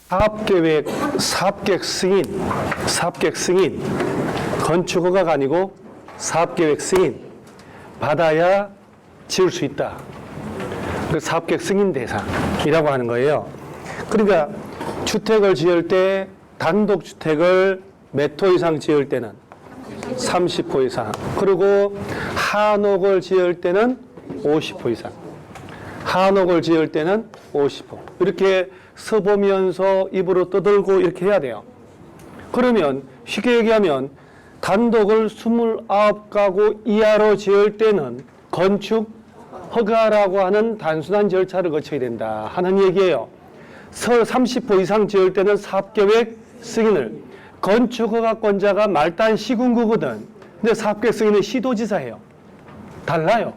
사업계획, 사업계획 승인, 건축허가가 아니고 사업계획 승인 받아야 지을 수 있다. 그 사업계획 승인 대상이라고 하는 거예요. 그러니까 주택을 지을 때 단독주택을 몇 호 이상 지을 때는 30호 이상, 그리고 한옥을 지을 때는 50호 이상, 한옥을 지을 때는 50호, 이렇게 써보면서 입으로 떠들고 이렇게 해야 돼요. 그러면 쉽게 얘기하면 단독을 29가구 이하로 지을 때는 건축 허가라고 하는 단순한 절차를 거쳐야 된다 하는 얘기예요. 30호 이상 지을 때는 사업계획 승인을, 건축허가권자가 말단 시군구거든. 근데 사업계획 승인은 시도지사예요. 달라요.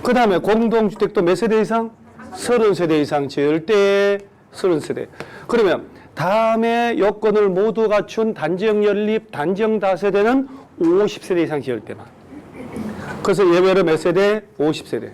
그 다음에 공동주택도 몇 세대 이상? 30세대 이상 지을 때 30세대. 그러면 다음에 요건을 모두 갖춘 단지형 연립, 단지형 다세대는 50세대 이상 지을 때만. 그래서 예외로 몇 세대? 50세대.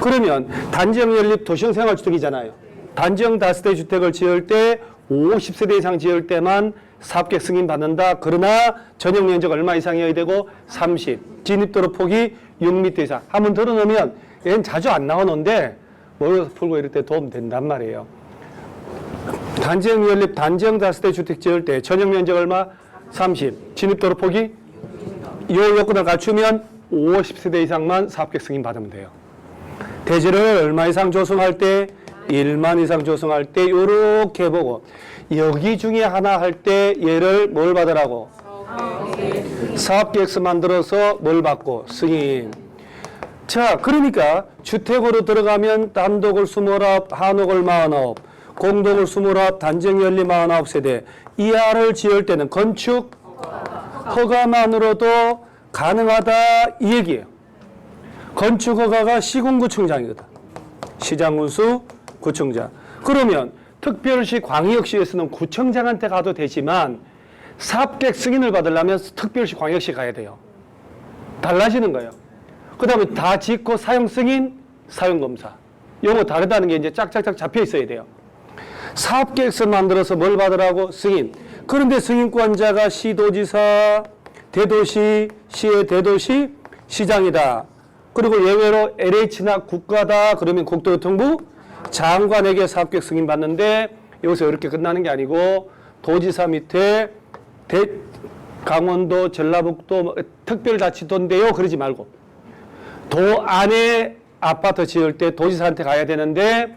그러면 단지형 연립 도시형 생활주택이잖아요. 단지형 다세대 주택을 지을 때 50세대 이상 지을 때만 사업계획 승인 받는다. 그러나 전용 면적 얼마 이상이어야 되고 30. 진입도로 폭이 6m 이상. 한번 들어놓으면 얘는 자주 안 나오는데 머리에서 풀고 이럴 때 도움 된단 말이에요. 단지형 연립, 단지형 다세대 주택 지을 때 전용 면적 얼마? 30. 진입도로 폭이 이 요건을 갖추면 50세대 이상만 사업계획 승인 받으면 돼요. 대지를 얼마 이상 조성할 때? 1만 이상 조성할 때 이렇게 보고, 여기 중에 하나 할 때 얘를 뭘 받으라고? 사업계획서 만들어서 뭘 받고? 승인. 자, 그러니까 주택으로 들어가면 단독을 29, 한옥을 49, 공동을 29, 단지형 연립 49세대 이하를 지을 때는 건축 허가만으로도 가능하다 이 얘기예요. 건축허가가 시군구청장이거든. 시장군수 구청장. 그러면 특별시 광역시에서는 구청장한테 가도 되지만 사업계획 승인을 받으려면 특별시 광역시 가야 돼요. 달라지는 거예요. 그 다음에 다 짓고 사용 승인, 사용 검사. 요거 다르다는 게 이제 짝짝짝 잡혀 있어야 돼요. 사업계획서 만들어서 뭘 받으라고? 승인. 그런데 승인권자가 시도지사, 대도시, 시의 대도시, 시장이다. 그리고 예외로 LH나 국가다. 그러면 국토교통부 장관에게 사업계획 승인 받는데 여기서 이렇게 끝나는 게 아니고 도지사 밑에 강원도, 전라북도 특별자치도인데요. 그러지 말고 도 안에 아파트 지을 때 도지사한테 가야 되는데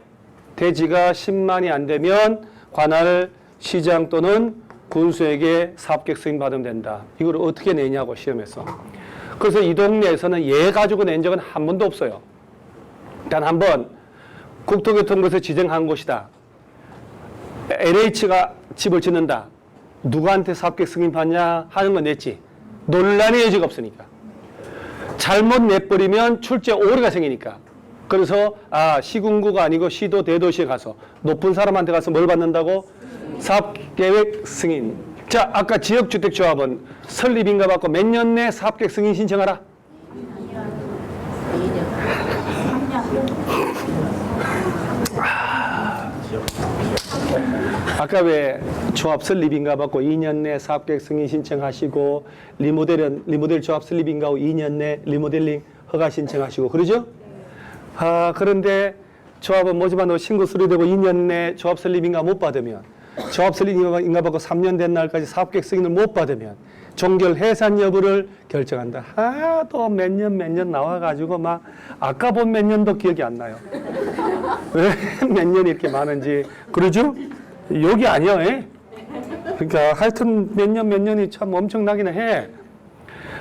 대지가 10만이 안 되면 관할 시장 또는 군수에게 사업계획 승인 받으면 된다. 이걸 어떻게 내냐고 시험에서. 그래서 이 동네에서는 얘 가지고 낸 적은 한 번도 없어요. 단 한 번 국토교통부에서 지정한 곳이다. LH가 집을 짓는다. 누구한테 사업계획 승인 받냐 하는 건 냈지. 논란의 여지가 없으니까. 잘못 내버리면 출제 오류가 생기니까. 그래서 시군구가 아니고 시도 대도시에 가서 높은 사람한테 가서 뭘 받는다고? 사업계획 승인. 자, 아까 지역주택조합은 설립인가 받고 몇 년 내 사업계획 승인 신청하라? 아까 왜 조합 설립인가 받고 2년 내 사업계획 승인 신청하시고 리모델 조합 설립인가 하고 2년 내 리모델링 허가 신청하시고 그러죠? 그런데 조합은 뭐지만 신고 수리되고 2년 내 조합 설립인가 못 받으면, 조합 설립인가 받고 3년 된 날까지 사업계획 승인을 못 받으면 종결 해산 여부를 결정한다. 또 몇 년 나와가지고 막 아까 본 몇 년도 기억이 안 나요. 왜 몇 년이 이렇게 많은지. 그러죠? 여기 아니야. 그러니까 하여튼 몇 년이 참 엄청나기는 해.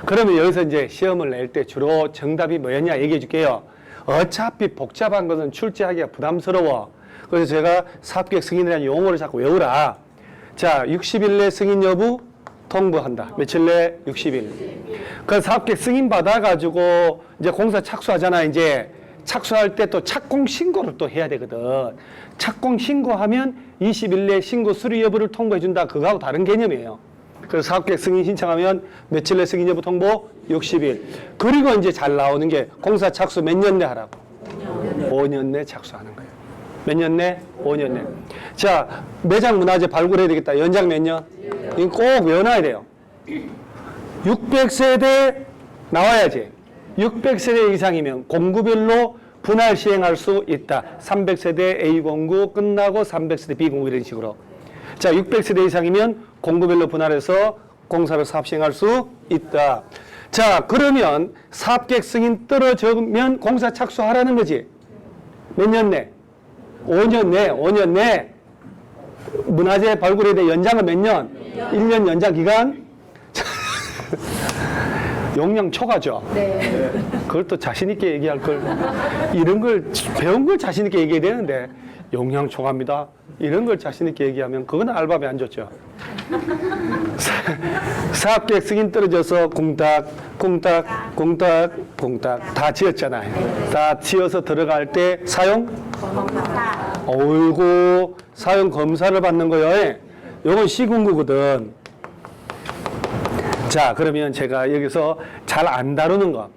그러면 여기서 이제 시험을 낼 때 주로 정답이 뭐였냐 얘기해 줄게요. 어차피 복잡한 것은 출제하기가 부담스러워. 그래서 제가 사업계획 승인이라는 용어를 자꾸 외우라. 자, 60일 내 승인 여부 통보한다. 며칠 내? 60일. 그 사업계획 승인 받아가지고 이제 공사 착수하잖아. 이제 착수할 때 또 착공 신고를 또 해야 되거든. 착공 신고하면 20일 내 신고 수리 여부를 통보해준다. 그거하고 다른 개념이에요. 그래서 사업계획 승인 신청하면 며칠 내 승인 여부 통보? 60일. 그리고 이제 잘 나오는 게 공사 착수 몇 년 내 하라고? 5년 내 착수하는 거예요. 몇 년 내? 5년 내. 자, 매장 문화재 발굴해야 되겠다. 연장 몇 년? 이거 꼭 외워놔야 돼요. 600세대 나와야지. 600세대 이상이면 공구별로 분할 시행할 수 있다. 300세대 A 공구 끝나고 300세대 B 공구 이런 식으로. 자, 600세대 이상이면 공구별로 분할해서 공사를 사업 시행할 수 있다. 자, 그러면 사업계획 승인 떨어지면 공사 착수하라는 거지. 몇 년 내? 5년 내. 5년 내. 문화재 발굴에 대해 연장은 몇 년? 1년 연장 기간? 용량 초과죠. 네. 그걸 또 자신 있게 얘기할 걸. 이런 걸 배운 걸 자신 있게 얘기해야 되는데 용량 초과입니다. 이런 걸 자신 있게 얘기하면 그건 알바비 안 좋죠. 사업계획 승인 떨어져서 콩닥 다 지었잖아요. 다 지어서 들어갈 때 사용? 어이구, 사용 검사를 받는 거예요. 요건 시군구거든. 자, 그러면 제가 여기서 잘 안 다루는 거.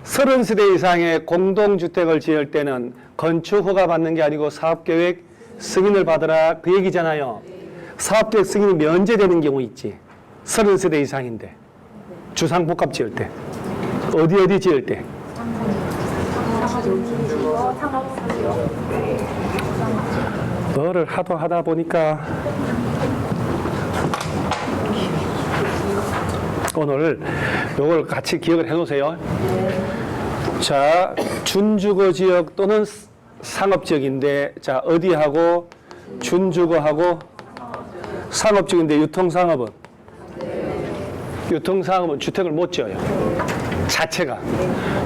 30세대 이상의 공동주택을 지을 때는 건축 허가 받는 게 아니고 사업계획 승인을 받으라 그 얘기잖아요. 사업계획 승인이 면제되는 경우 있지. 30세대 이상인데. 주상복합 지을 때. 어디 지을 때. 뭐를 하도 하다 보니까 오늘 요걸 같이 기억을 해 놓으세요. 자, 준주거 지역 또는 상업지역인데, 자, 어디하고 준주거하고 상업지역인데 유통상업은? 유통상업은 주택을 못 지어요. 자체가.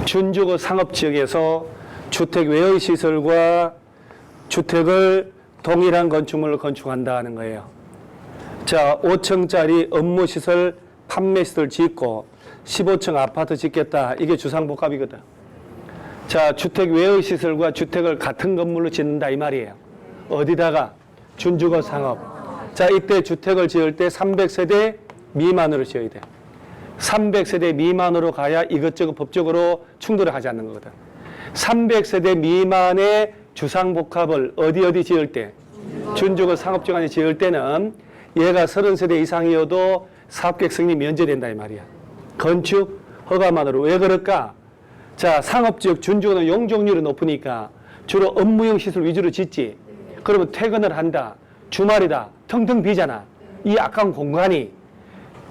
준주거 상업지역에서 주택 외의 시설과 주택을 동일한 건축물로 건축한다 하는 거예요. 자, 5층짜리 업무시설, 판매시설 짓고 15층 아파트 짓겠다. 이게 주상복합이거든. 자, 주택 외의 시설과 주택을 같은 건물로 짓는다 이 말이에요. 어디다가? 준주거 상업. 자, 이때 주택을 지을 때 300세대 미만으로 지어야 돼. 300세대 미만으로 가야 이것저것 법적으로 충돌을 하지 않는 거거든. 300세대 미만의 주상복합을 어디 지을 때? 준주거 상업지역 안에 지을 때는 얘가 30세대 이상이어도 사업계획 승인이 면제된다 이 말이야. 건축 허가만으로. 왜 그럴까? 자, 상업지역 준주거는 용적률이 높으니까 주로 업무용 시설 위주로 짓지. 그러면 퇴근을 한다. 주말이다. 텅텅 비잖아. 이 아까운 공간이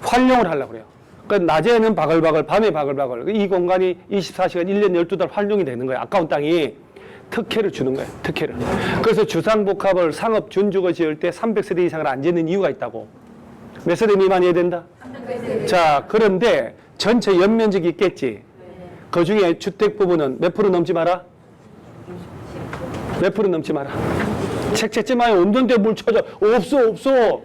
활용을 하려고 그래요. 그러니까 낮에는 바글바글, 밤에 바글바글. 이 공간이 24시간 1년 12달 활용이 되는 거예요. 아까운 땅이. 특혜를 주는 거예요. 특혜를. 그래서 주상복합을 상업 준주거 지을 때 300세대 이상을 안 짓는 이유가 있다고. 몇 세대 미만이어야 된다? 자, 그런데 전체 연면적이 있겠지. 그 중에 주택 부분은 몇 프로 넘지 마라? 몇 프로 넘지 마라? 책 찾지 마요. 없는 데 물 찾아. 없어.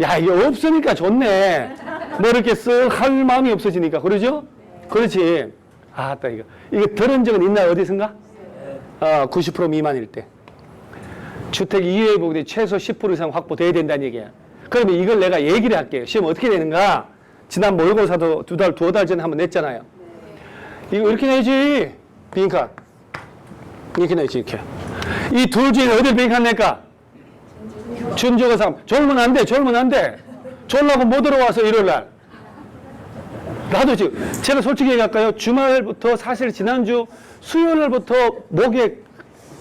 야, 이게 없으니까 좋네. 뭐 이렇게 쓱 할 마음이 없어지니까. 그러죠? 그렇지. 아따, 이거 들은 적은 있나, 어디선가? 90% 미만일 때. 주택 이외의 부분이 최소 10% 이상 확보돼야 된다는 얘기야. 그러면 이걸 내가 얘기를 할게요. 시험 어떻게 되는가? 지난 모의고사도 두어 달 전에 한번 냈잖아요. 이거 이렇게 내지. 빈칸. 이렇게 내지, 이렇게. 이 둘 중에 어딜 빈칸 낼까? 준주거 상업. 졸면 안 돼. 졸라고 못 들어와서 일요일날. 나도 지금, 제가 솔직히 얘기할까요? 주말부터 사실 지난주 수요일부터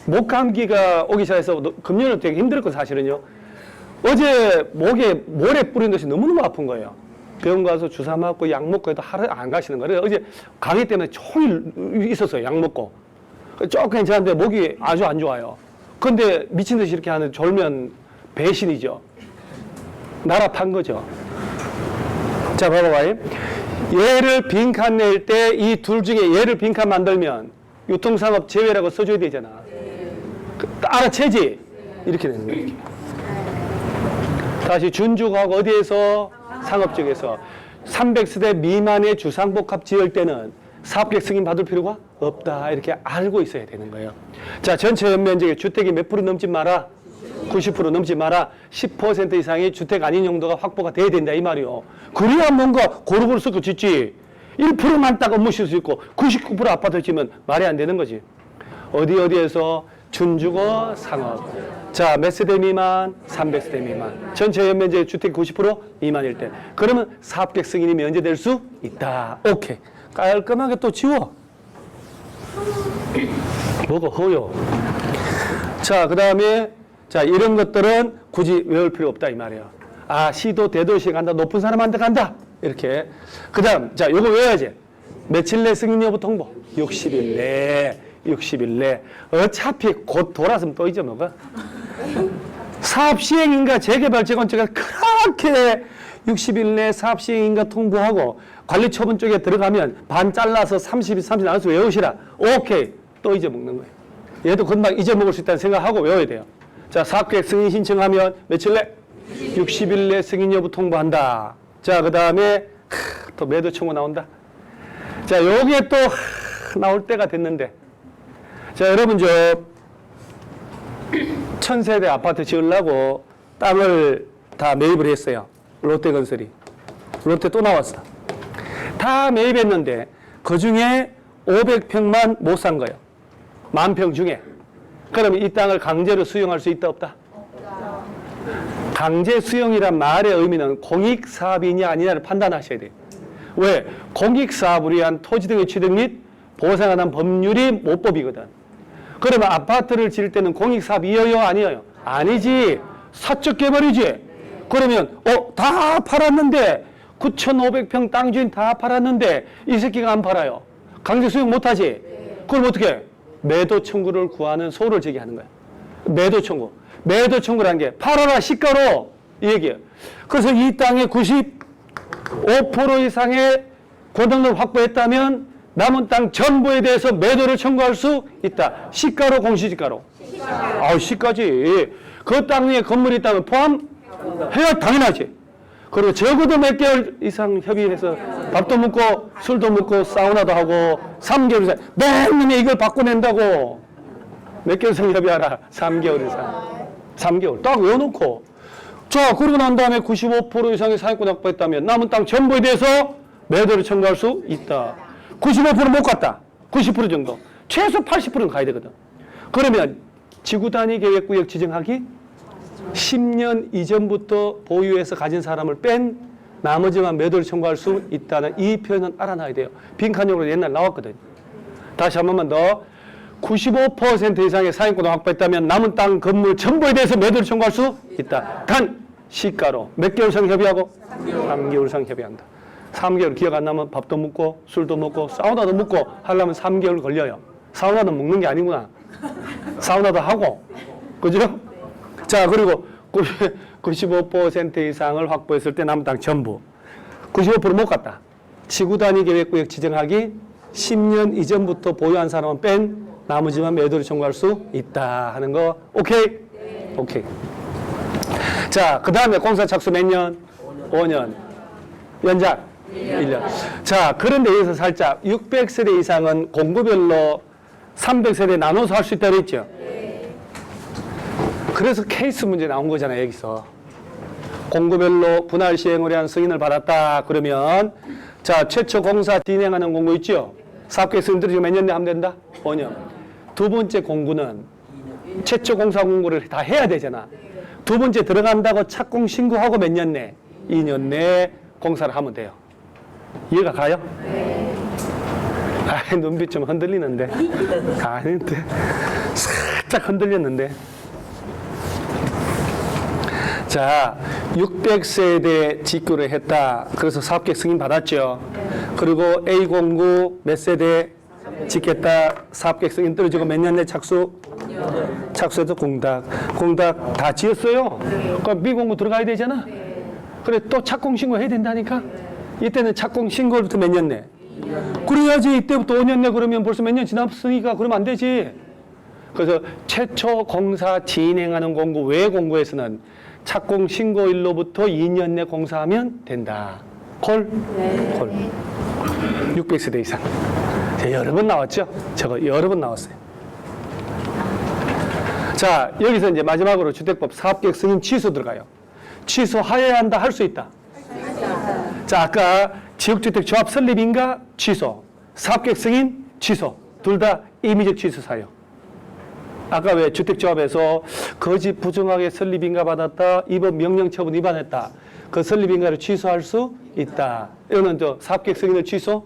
목 감기가 오기 시작해서 금요일은 되게 힘들었거든요, 사실은요. 어제 목에 모래 뿌린 것이 너무너무 아픈 거예요. 병원 가서 주사 맞고 약 먹고 해도 하루 안 가시는 거예요. 어제 강의 때문에 종일 있었어요, 약 먹고. 조금 괜찮은데 목이 아주 안 좋아요. 근데 미친 듯이 이렇게 하는 졸면 배신이죠. 나라 판 거죠. 자, 봐봐요. 얘를 빈칸 낼 때 이 둘 중에 얘를 빈칸 만들면 유통상업 제외라고 써줘야 되잖아. 알아채지? 이렇게 되는 거예요. 다시 준주거하고 어디에서? 상업지역에서. 300세대 미만의 주상복합 지을 때는 사업계획 승인 받을 필요가 없다. 이렇게 알고 있어야 되는 거예요. 자, 전체 연면적의 주택이 몇 프로 넘지 마라? 90% 넘지 마라. 10% 이상의 주택 아닌 용도가 확보가 돼야 된다 이 말이요. 그래야 뭔가 고루고루 섞어 짓지. 1%만 딱 업무 쉴 수 있고 99% 아파트 지으면 말이 안 되는 거지. 어디에서 준주거 상업. 자, 몇 세대 미만? 300세대 미만. 전체 연면적의 주택 90% 미만일 때. 그러면 사업계획 승인이 면제될 수 있다. 오케이. 깔끔하게 또 지워. 뭐가 허요. 자, 그 다음에 자, 이런 것들은 굳이 외울 필요 없다 이 말이에요. 아, 시도 대도시에 간다. 높은 사람한테 간다. 이렇게. 그 다음, 자, 요거 외워야지. 며칠 내 승인 여부 통보? 60일 내. 60일 내. 어차피 곧 돌아서면 또 잊어먹어. 사업 시행인가 재개발 재건축가 그렇게 60일 내 사업 시행인가 통보하고 관리 처분 쪽에 들어가면 반 잘라서 30일, 30일 나눠서 외우시라. 오케이. 또 잊어먹는 거예요. 얘도 금방 잊어먹을 수 있다는 생각하고 외워야 돼요. 자, 사업계획 승인 신청하면 며칠 내? 60일 내 승인 여부 통보한다. 자, 그 다음에 또 매도 청구 나온다. 자, 요게 또 나올 때가 됐는데. 자, 여러분 저 1000세대 아파트 지으려고 땅을 다 매입을 했어요. 롯데건설이. 롯데 또 나왔어. 다 매입했는데 그중에 500평만 못 산 거예요. 10,000평 중에. 그러면 이 땅을 강제로 수용할 수 있다 없다? 강제 수용이란 말의 의미는 공익사업이냐 아니냐를 판단하셔야 돼요. 왜? 공익사업을 위한 토지 등의 취득 및 보상에 관한 법률이 모법이거든. 그러면 아파트를 지을 때는 공익사업이어요 아니에요? 아니지. 사적 개발이지. 그러면 다 팔았는데 9,500평 땅 주인 다 팔았는데 이 새끼가 안 팔아요. 강제 수용 못하지. 그럼 어떻게 해? 매도 청구를 구하는 소를 제기하는 거야. 매도 청구. 매도 청구라는 게 팔아라 시가로 이 얘기예요. 그래서 이 땅의 95% 이상의 고등을 확보했다면 남은 땅 전부에 대해서 매도를 청구할 수 있다. 시가로 공시지가로? 시가. 시가지. 그 땅에 건물이 있다면 포함해야 당연하지. 그리고 적어도 몇 개월 이상 협의해서 밥도 먹고 술도 먹고 사우나도 하고 3개월 이상 맨날 이걸 바꿔낸다고. 몇 개월 이상 협의하라. 3개월 이상. 3개월. 딱 외워놓고. 자, 그러고 난 다음에 95% 이상의 사용권 확보했다면 남은 땅 전부에 대해서 매도를 청구할 수 있다. 95% 못 갔다. 90% 정도. 최소 80%는 가야 되거든. 그러면 지구 단위 계획구역 지정하기 10년 이전부터 보유해서 가진 사람을 뺀 나머지만 매도를 청구할 수 있다는 이 표현은 알아놔야 돼요. 빈칸용으로 옛날 나왔거든요. 다시 한 번만 더. 95% 이상의 사용권을 확보했다면 남은 땅 건물 전부에 대해서 매도를 청구할 수 있다. 단 시가로 몇 개월 이상 협의하고 3개월 이상 협의한다. 3개월 기억 안 나면 밥도 먹고 술도 먹고 사우나도 먹고 하려면 3개월 걸려요. 사우나도 먹는 게 아니구나. 사우나도 하고. 그죠? 자, 그리고 95% 이상을 확보했을 때 남은 땅 전부. 95% 못 갔다. 지구 단위 계획구역 지정하기 10년 이전부터 보유한 사람은 뺀 나머지만 매도를 청구할 수 있다 하는 거. 오케이? 네. 오케이. 자, 그 다음에 공사 착수 몇 년? 5년. 연장? 1년. 자, 그런데 여기서 살짝 600세대 이상은 공구별로 300세대 나눠서 할 수 있다고 했죠? 그래서 케이스 문제 나온 거잖아요, 여기서. 공구별로 분할 시행을 위한 승인을 받았다. 그러면 자, 최초 공사 진행하는 공고 있죠? 사업계획 승인 들어지고 몇 년 내에 하면 된다? 5년. 두 번째 공고는 최초 공사 공고를 다 해야 되잖아. 두 번째 들어간다고 착공 신고하고 몇 년 내? 2년 내에 공사를 하면 돼요. 이해가 가요? 네. 눈빛 좀 흔들리는데. 아닌데. 살짝 흔들렸는데. 자, 600세대 직구를 했다. 그래서 사업계획 승인 받았죠. 그리고 A09 몇 세대 짓겠다. 사업계획 승인 떨어지고 몇 년 내 착수? 착수해서 공답. 공답 다 지었어요. 그럼 B09 들어가야 되잖아. 그래, 또 착공 신고 해야 된다니까. 이때는 착공 신고부터 몇 년 내? 그래야지. 이때부터 5년 내. 그러면 벌써 몇 년 지났으니까 그러면 안 되지. 그래서 최초 공사 진행하는 공고 외 공고에서는 착공 신고일로부터 2년 내 공사하면 된다. 콜? 네. 콜. 600세대 이상. 여러 번 나왔죠? 저거 여러 번 나왔어요. 자, 여기서 이제 마지막으로 주택법 사업계획 승인 취소 들어가요. 취소하여야 한다, 할 수 있다? 자, 아까 지역주택 조합 설립인가? 취소. 사업계획 승인? 취소. 둘 다 임의적 취소 사유. 아까 왜 주택조합에서 거짓 부정하게 설립인가 받았다. 이번 명령처분 위반했다. 그 설립인가를 취소할 수 있다. 이거는 저 사업계획 승인을 취소할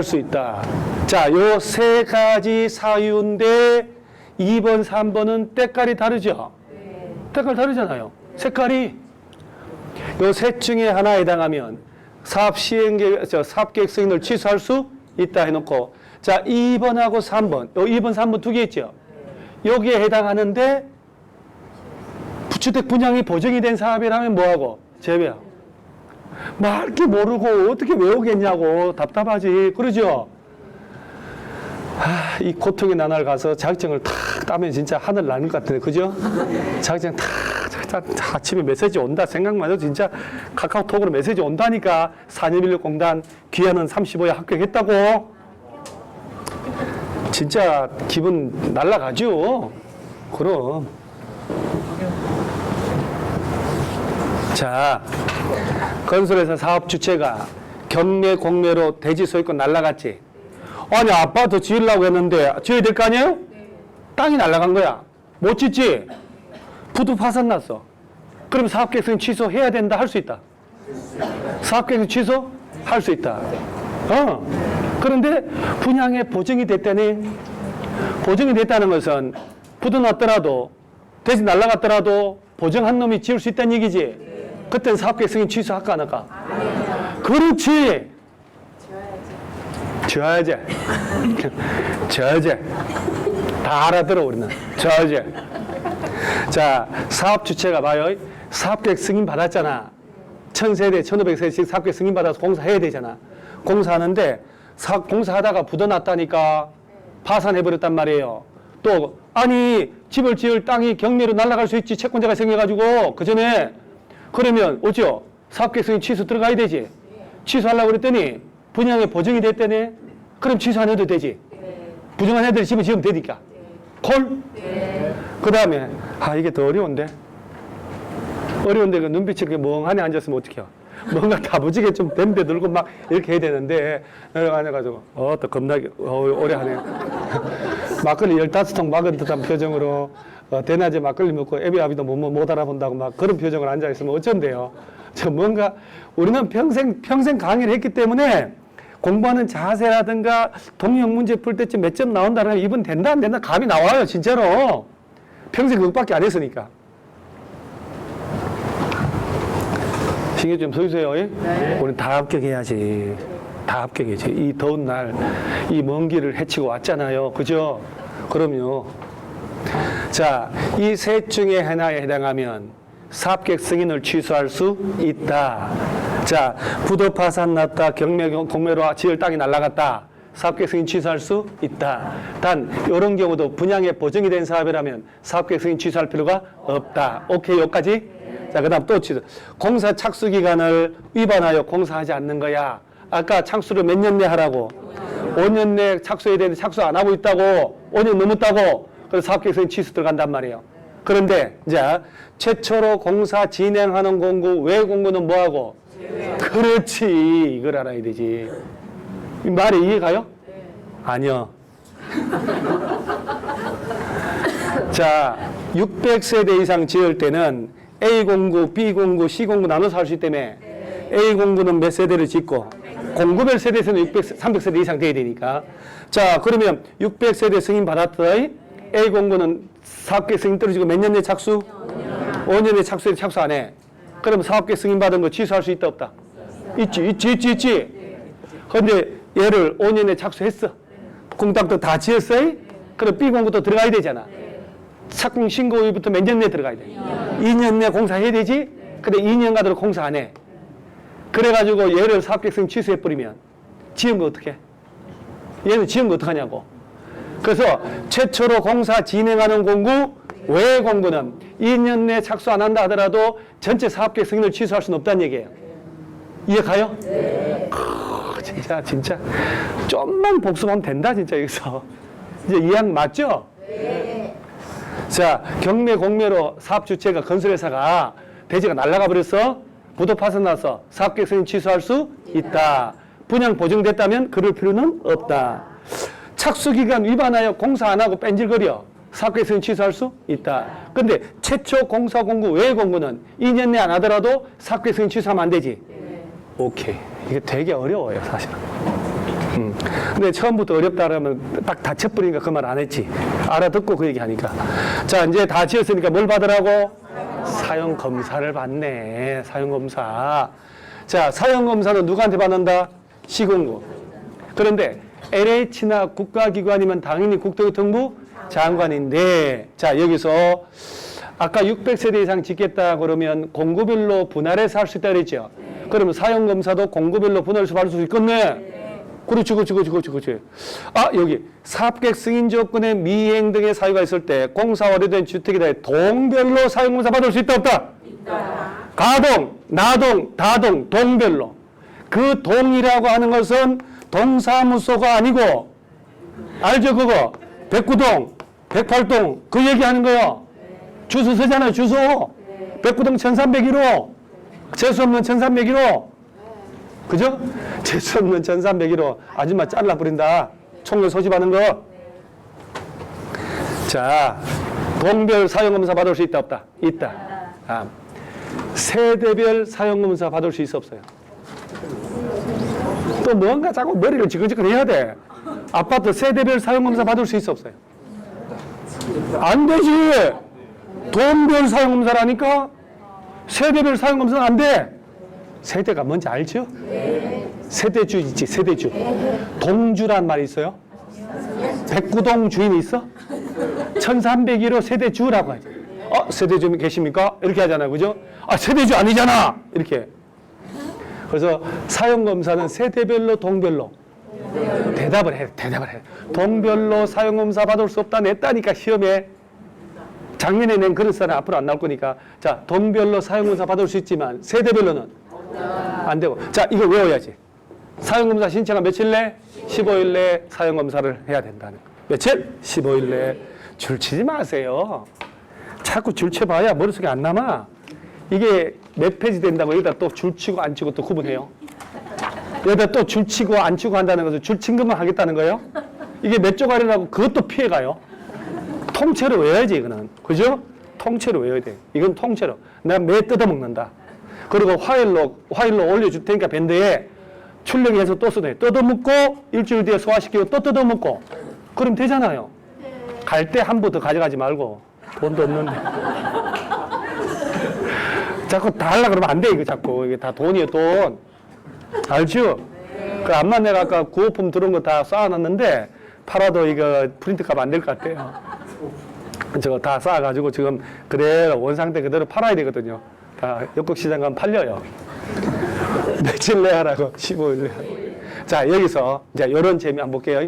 수 있다. 자, 요 세 가지 사유인데 2번, 3번은 때깔이 다르죠? 때깔 다르잖아요. 색깔이. 요 셋 중에 하나에 해당하면 사업계획 승인을 취소할 수 있다 해놓고, 자, 2번하고 3번, 요 2번, 3번 두 개 있죠? 여기에 해당하는데 주택 분양이 보증이 된 사업이라면 뭐하고? 제외야. 말 게 모르고 어떻게 외우겠냐고 답답하지. 그러죠? 아, 이 고통의 나날 가서 자격증을 탁 따면 진짜 하늘 나는 것 같은데, 그죠? 자격증 탁 아침에 메시지 온다 생각만 해도 진짜 카카오톡으로 메시지 온다니까. 4.16공단 귀하는 35에 합격했다고. 진짜 기분 날라가죠. 그럼. 자, 건설회사 사업 주체가 경매 공매로 대지 소유권 날라갔지. 아니, 아파트 지으려고 했는데 지어야 될 거 아니에요? 땅이 날라간 거야. 못 짓지? 부도 파산 났어. 그럼 사업계획 승인 취소해야 된다, 할 수 있다. 사업계획 승인 취소? 할 수 있다. 그런데 분양에 보증이 됐다니. 보증이 됐다는 것은 부도 났더라도 대지 날라갔더라도 보증한 놈이 지을 수 있다는 얘기지. 그때는 사업계획 승인 취소할까 안 할까? 그렇지. 줘야지. 줘야지. 다 알아들어 우리는. 줘야지. 자, 사업 주체가 봐요. 사업계획 승인 받았잖아. 1000세대, 1500세대씩 사업계획 승인 받아서 공사해야 되잖아. 공사하는데 공사하다가 부도 났다니까 파산해버렸단 말이에요. 또 아니 집을 지을 땅이 경매로 날아갈 수 있지. 채권자가 생겨가지고 그 전에. 그러면 어쩌? 사업계획 승인 취소 들어가야 되지. 취소하려고 그랬더니 분양에 보증이 됐다네. 그럼 취소 안 해도 되지. 부정한 애들이 집을 지으면 되니까. 콜? 그 다음에 이게 더 어려운데. 어려운데 그 눈빛이 이렇게 멍하니 앉았으면 어떡해요. 뭔가 다부지게 좀 댐벼 들고 막 이렇게 해야 되는데 앉아가지고 또 겁나게 오래 하네. 막걸리 15통 막은 듯한 표정으로 대낮에 막걸리 먹고 애비아비도 못 알아본다고 막 그런 표정을 앉아있으면 어쩐대요. 저 뭔가 우리는 평생 강의를 했기 때문에 공부하는 자세라든가 동영 문제 풀 때쯤 몇 점 나온다면 이분 된다 안 된다 감이 나와요. 진짜로. 평생 그것밖에 안 했으니까. 신경 좀 써주세요. 네. 우리 다 합격해야지. 다 합격해야지. 이 더운 날, 이 먼 길을 헤치고 왔잖아요. 그죠? 그럼요. 자, 이 셋 중에 하나에 해당하면 사업계획 승인을 취소할 수 있다. 자, 부도 파산 났다. 경매 공매로 지을 땅이 날아갔다. 사업계획 승인 취소할 수 있다. 단 이런 경우도 분양에 보증이 된 사업이라면 사업계획 승인 취소할 필요가 없다. 오케이, 여기까지? 자, 그 다음 또 취소. 공사 착수 기간을 위반하여 공사하지 않는 거야. 아까 착수를 몇 년 내 하라고? 5년 내 착수해야 되는데 착수 안 하고 있다고? 5년 넘었다고? 그래서 사업계획 승인 취소 들어간단 말이에요. 그런데 이제 최초로 공사 진행하는 공구, 외 공구는 뭐하고? 그렇지. 이걸 알아야 되지. 이 말이 이해가요? 아니요. 자, 600세대 이상 지을 때는 A공구, B공구, C공구 나눠서 할 수 있기 때문에 A공구는 몇 세대를 짓고 공구별 세대에서는 300세대 이상 돼야 되니까. 자, 그러면 600세대 승인 받았더니 A공구는 사업계획 승인 떨어지고 몇 년 내 착수? 5년 내 착수에 착수 안 해. 그럼 사업계획 승인 받은 거 취소할 수 있다 없다? 있지. 그런데 얘를 5년에 착수했어. 공탁도 다 지었어요? 그럼 B공구도 들어가야 되잖아. 착공 신고 후부터 몇 년 내에 들어가야 돼? 2년 내에 공사해야 되지? 근데 2년 가도록 공사 안 해. 그래가지고 얘를 사업계획 승인 취소해버리면 지은 거 어떡해? 얘는 지은 거 어떡하냐고. 그래서 최초로 공사 진행하는 공구, 외 공구는 2년 내에 착수 안 한다 하더라도 전체 사업계획 승인을 취소할 수는 없다는 얘기예요. 이해 가요? 네. 진짜 좀만 복습하면 된다 진짜 여기서. 이제 이해한 맞죠? 네. 자, 경매 공매로 사업 주체가 건설회사가 대지가 날아가 버렸어. 부도 파산 나서 사업계획 승인 취소할 수 있다. 분양 보증됐다면 그럴 필요는 없다. 착수기간 위반하여 공사 안 하고 뺀질거려. 사업계획 승인 취소할 수 있다. 근데 최초 공사 공고 외 공고는 2년 내 안 하더라도 사업계획 승인 취소하면 안 되지. 오케이. 이게 되게 어려워요, 사실은. 근데 처음부터 어렵다 그러면 딱 다쳐버리니까 그 말 안 했지. 알아듣고 그 얘기 하니까. 자, 이제 다 지었으니까 뭘 받으라고? 사용검사를 받네. 사용검사. 자, 사용검사는 누구한테 받는다? 시공국. 그런데 LH나 국가기관이면 당연히 국토교통부 장관인데, 자, 여기서 아까 600세대 이상 짓겠다 그러면 공구별로 분할해서 할 수 있다 그랬죠? 그러면 사용검사도 공구별로 분할해서 받을 수 있겠네? 그렇지. 아, 여기 사업계획 승인 조건의 미행 등의 사유가 있을 때 공사 완료된 주택에 대해 동별로 사용검사 받을 수 있다 없다? 있다. 가동, 나동, 다동, 동별로. 그 동이라고 하는 것은 동사무소가 아니고, 알죠 그거? 109동, 108동 그 얘기하는 거요. 주소 쓰잖아요, 주소. 109동 1301호, 재수없는 1301호. 그죠? 재수없는 1301호. 아줌마 잘라버린다. 총회 소집하는 거. 자, 동별 사용검사 받을 수 있다 없다? 있다. 아, 세대별 사용검사 받을 수 있어 없어요? 또 뭔가 자꾸 머리를 지근지근 해야 돼. 아파트 세대별 사용검사 받을 수 있어 없어요? 안 되지. 동별 사용검사라니까. 세대별 사용검사는 안 돼. 세대가 뭔지 알죠? 세대주 있지, 세대주. 동주란 말이 있어요? 109동 주인이 있어? 1301호 세대주라고 하죠. 세대주 계십니까? 이렇게 하잖아요, 그죠? 아, 세대주 아니잖아! 이렇게. 그래서 사용검사는 세대별로, 동별로. 대답을 해. 동별로 사용검사 받을 수 없다 냈다니까, 시험에. 작년에 낸 그런 썰은 앞으로 안 나올 거니까. 자, 동별로 사용검사 받을 수 있지만, 세대별로는 안 되고. 자, 이거 외워야지. 사용검사 신청한 며칠 내? 15일 내에 사용검사를 해야 된다는 거. 며칠? 15일 내에. 줄치지 마세요. 자꾸 줄쳐봐야 머릿속에 안 남아. 이게 몇 페이지 된다고 여기다 또 줄치고 안 치고 또 구분해요. 여기다 또 줄치고 안 치고 한다는 것은 줄친 것만 하겠다는 거예요. 이게 몇 조각이라고 그것도 피해가요. 통째로 외워야지, 이거는. 그죠? 통째로 외워야 돼. 이건 통째로. 내가 매 뜯어먹는다. 그리고 화일로 올려줄 테니까 밴드에 출력해서 또 써도 돼. 뜯어먹고 일주일 뒤에 소화시키고 또 뜯어먹고 그럼 되잖아요. 갈 때 한 부 더 가져가지 말고. 돈도 없는데. 자꾸 다 하려고 그러면 안 돼, 이거 자꾸. 이게 다 돈이에요, 돈. 알죠? 그 암만 내가 아까 구호품 들어온 거 다 쌓아놨는데 팔아도 이거 프린트값 안 될 것 같아요. 저거 다 쌓아가지고 지금 그대로 원상태 그대로 팔아야 되거든요. 다 역곡시장 가면 팔려요. 며칠 내 하라고? 15일 내 하라고. 자, 여기서 이제 이런 재미 한번 볼게요.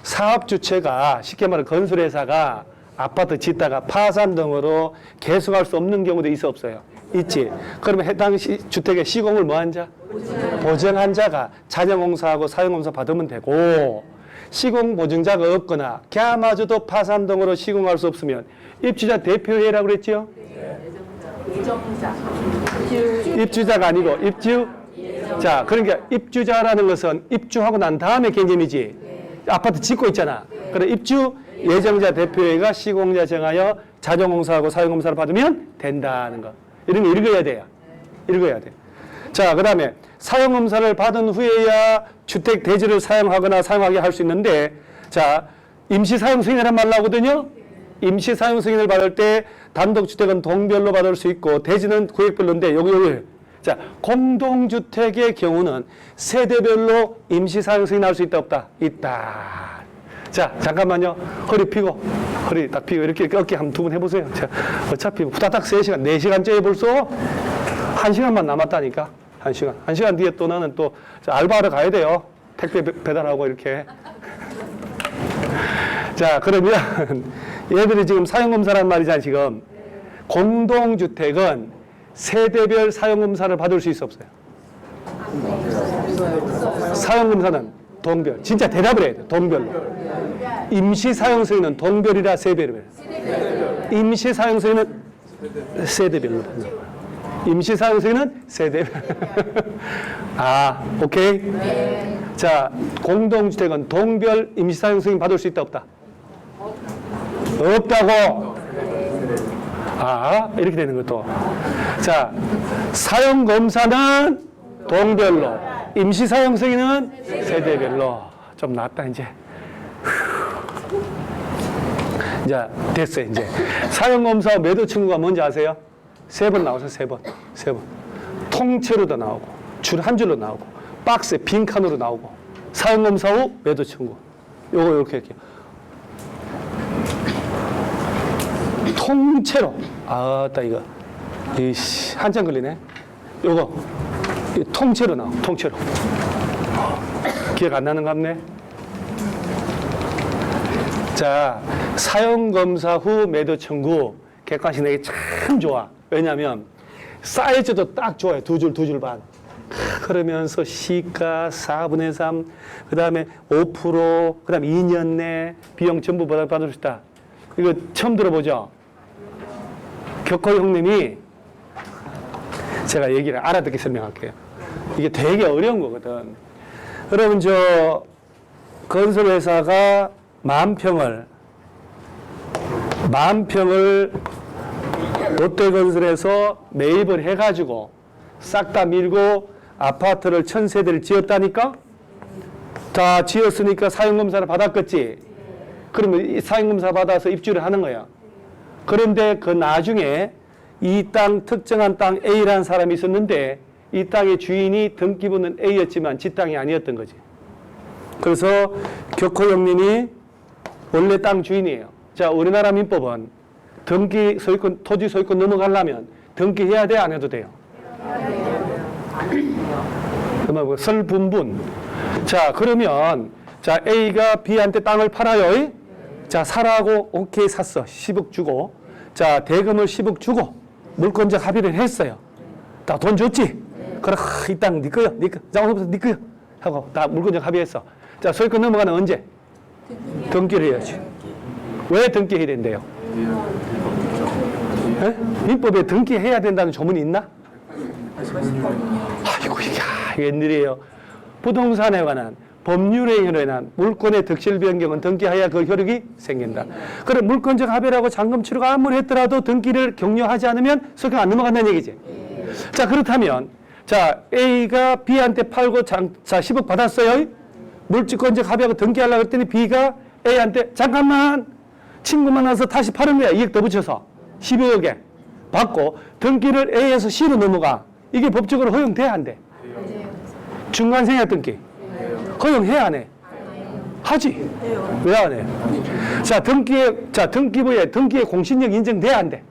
사업주체가 쉽게 말해 건설회사가 아파트 짓다가 파산 등으로 계속할 수 없는 경우도 있어 없어요? 있지. 그러면 해당 주택의 시공을 뭐한 자? 보증한 자가 자녀공사하고 사용공사 받으면 되고, 시공 보증자가 없거나 걔마저도 파산 등으로 시공할 수 없으면 입주자 대표회라고 그랬죠? 예정자. 입주자가 아니고 입주? 자, 그러니까 입주자라는 것은 입주하고 난 다음에 개념이지. 아파트 짓고 있잖아. 그래 입주 예정자 대표회가 시공자 정하여 자정공사하고 사용공사를 받으면 된다는 거. 이런 거 읽어야 돼요. 읽어야 돼. 자, 그 다음에 사용검사를 받은 후에야 주택 대지를 사용하거나 사용하게 할 수 있는데, 자, 임시사용 승인이란 말 나오거든요. 임시사용 승인을 받을 때 단독주택은 동별로 받을 수 있고 대지는 구역별로인데 여기 자, 공동주택의 경우는 세대별로 임시사용 승인할 수 있다 없다? 있다. 자, 잠깐만요. 허리 펴고 허리 딱 펴고 이렇게 어깨 한번 두 번 해보세요. 자, 어차피 후다닥 3시간, 4시간째에 벌써 1시간만 남았다니까. 1시간. 1시간 뒤에 또 나는 또 알바하러 가야 돼요. 택배 배달하고 이렇게. 자, 그러면 얘들이 지금 사용검사란 말이잖아, 지금. 공동주택은 세대별 사용검사를 받을 수 있어 없어요? 사용검사는 동별. 진짜 대답을 해야 돼, 동별로. 임시사용승인은 동별이라 세대별. 임시사용승인은 세대별로. 임시사용승인은 세대별. 아, 오케이? 자, 공동주택은 동별 임시사용승인 받을 수 있다 없다? 없다고. 아, 이렇게 되는 것도. 자, 사용검사는 동별로, 임시사용승인은 세대별로. 좀 낫다, 이제. 이제 됐어요, 이제. 사용검사 매도 청구가 뭔지 아세요? 3번 나와서 3번. 통째로도 나오고, 줄 한 줄로 나오고, 박스에 빈칸으로 나오고, 사용검사 후 매도 청구. 요거 이렇게 할게요. 통째로. 아따, 이거. 이씨, 한참 걸리네. 요거. 통째로 나와, 통째로. 기억 안 나는 것 같네. 자, 사용검사 후 매도 청구. 객관식 내기 참 좋아. 왜냐면, 사이즈도 딱 좋아요. 두 줄 반. 그러면서 시가 4분의 3, 그 다음에 5%, 그 다음에 2년 내 비용 전부 받을 수 있다. 이거 처음 들어보죠? 격호 형님이 제가 얘기를 알아듣게 설명할게요. 이게 되게 어려운 거거든. 여러분, 저 건설회사가 10,000평을 롯데건설에서 매입을 해가지고 싹 다 밀고 아파트를 1,000세대를 지었다니까? 다 지었으니까 사용검사를 받았겠지? 그러면 이 사용검사 받아서 입주를 하는 거야. 그런데 그 나중에 이 땅, 특정한 땅 A라는 사람이 있었는데 이 땅의 주인이 등기부는 A였지만 지 땅이 아니었던 거지. 그래서 격호 형님이 원래 땅 주인이에요. 자, 우리나라 민법은 등기 소유권, 토지 소유권 넘어가려면 등기해야 돼, 안 해도 돼요? 그러면 설분분. 자, 그러면 자, A가 B한테 땅을 팔아요. 자, 사라고 오케이 샀어. 10억 주고. 자, 대금을 10억 주고 물권적 합의를 했어요. 다 돈 줬지? 그래, 이 땅 네 거야. 네 거. 자, 오늘부터 네 거야. 하고 다 물권적 합의했어. 자, 소유권 넘어가는 언제? 등기를 해야지. 왜 등기해야 된대요? 에? 민법에 등기해야 된다는 조문이 있나? 아이고, 이게 웬일이에요. 부동산에 관한 법률에 관한 물권의 득실 변경은 등기해야 그 효력이 생긴다. 그래, 물권적 합의라고 잔금 치료가 아무리 했더라도 등기를 격려하지 않으면 소유권 안 넘어간다는 얘기지. 자, 그렇다면 자, A가 B한테 팔고 자, 10억 받았어요. 물권적 합의하고 등기하려고 했더니 B가 A한테 잠깐만 친구 만나서 다시 파는 거야. 2억 더 붙여서 12억에 받고 등기를 A에서 C로 넘어가. 이게 법적으로 허용돼야 안 돼? 중간생활 등기 허용해야 안 해? 하지. 왜 안 해? 자, 등기부에 등기의 공신력 인정돼야 안 돼?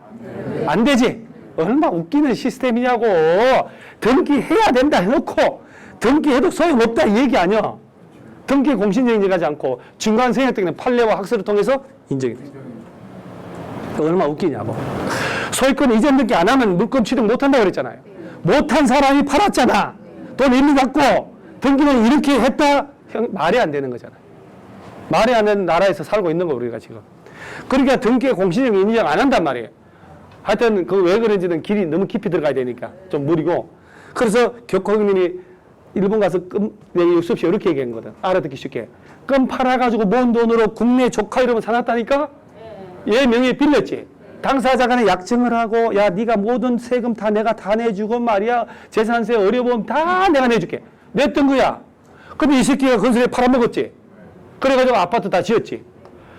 안 되지. 얼마나 웃기는 시스템이냐고. 등기해야 된다 해놓고 등기해도 소용없다 이 얘기 아니야. 등기의 공신력 인정하지 않고 중간생활 등기는 판례와 학설을 통해서 인정이 돼. 얼마나 웃기냐고. 소유권 이전 등기 안 하면 물권 취득 못 한다고 그랬잖아요. 못한 사람이 팔았잖아. 돈 일리 갖고 등기는 이렇게 했다? 말이 안 되는 거잖아요. 말이 안 되는 나라에서 살고 있는 거 우리가 지금. 그러니까 등기의 공신력 인정 안 한단 말이에요. 하여튼 그 왜 그런지는 길이 너무 깊이 들어가야 되니까 좀 무리고. 그래서 격호 형님이 일본 가서 내가 수없이 이렇게 얘기한 거든. 알아듣기 쉽게. 껌 팔아가지고 모은 돈으로 국내 조카 이러면 사놨다니까? 얘 명의에 빌렸지. 당사자 간에 약정을 하고 야 네가 모든 세금 다 내가 다 내주고 말이야. 재산세 어려움 다 내가 내줄게. 냈던 거야. 근데 이 새끼가 건설에 팔아먹었지. 그래가지고 아파트 다 지었지.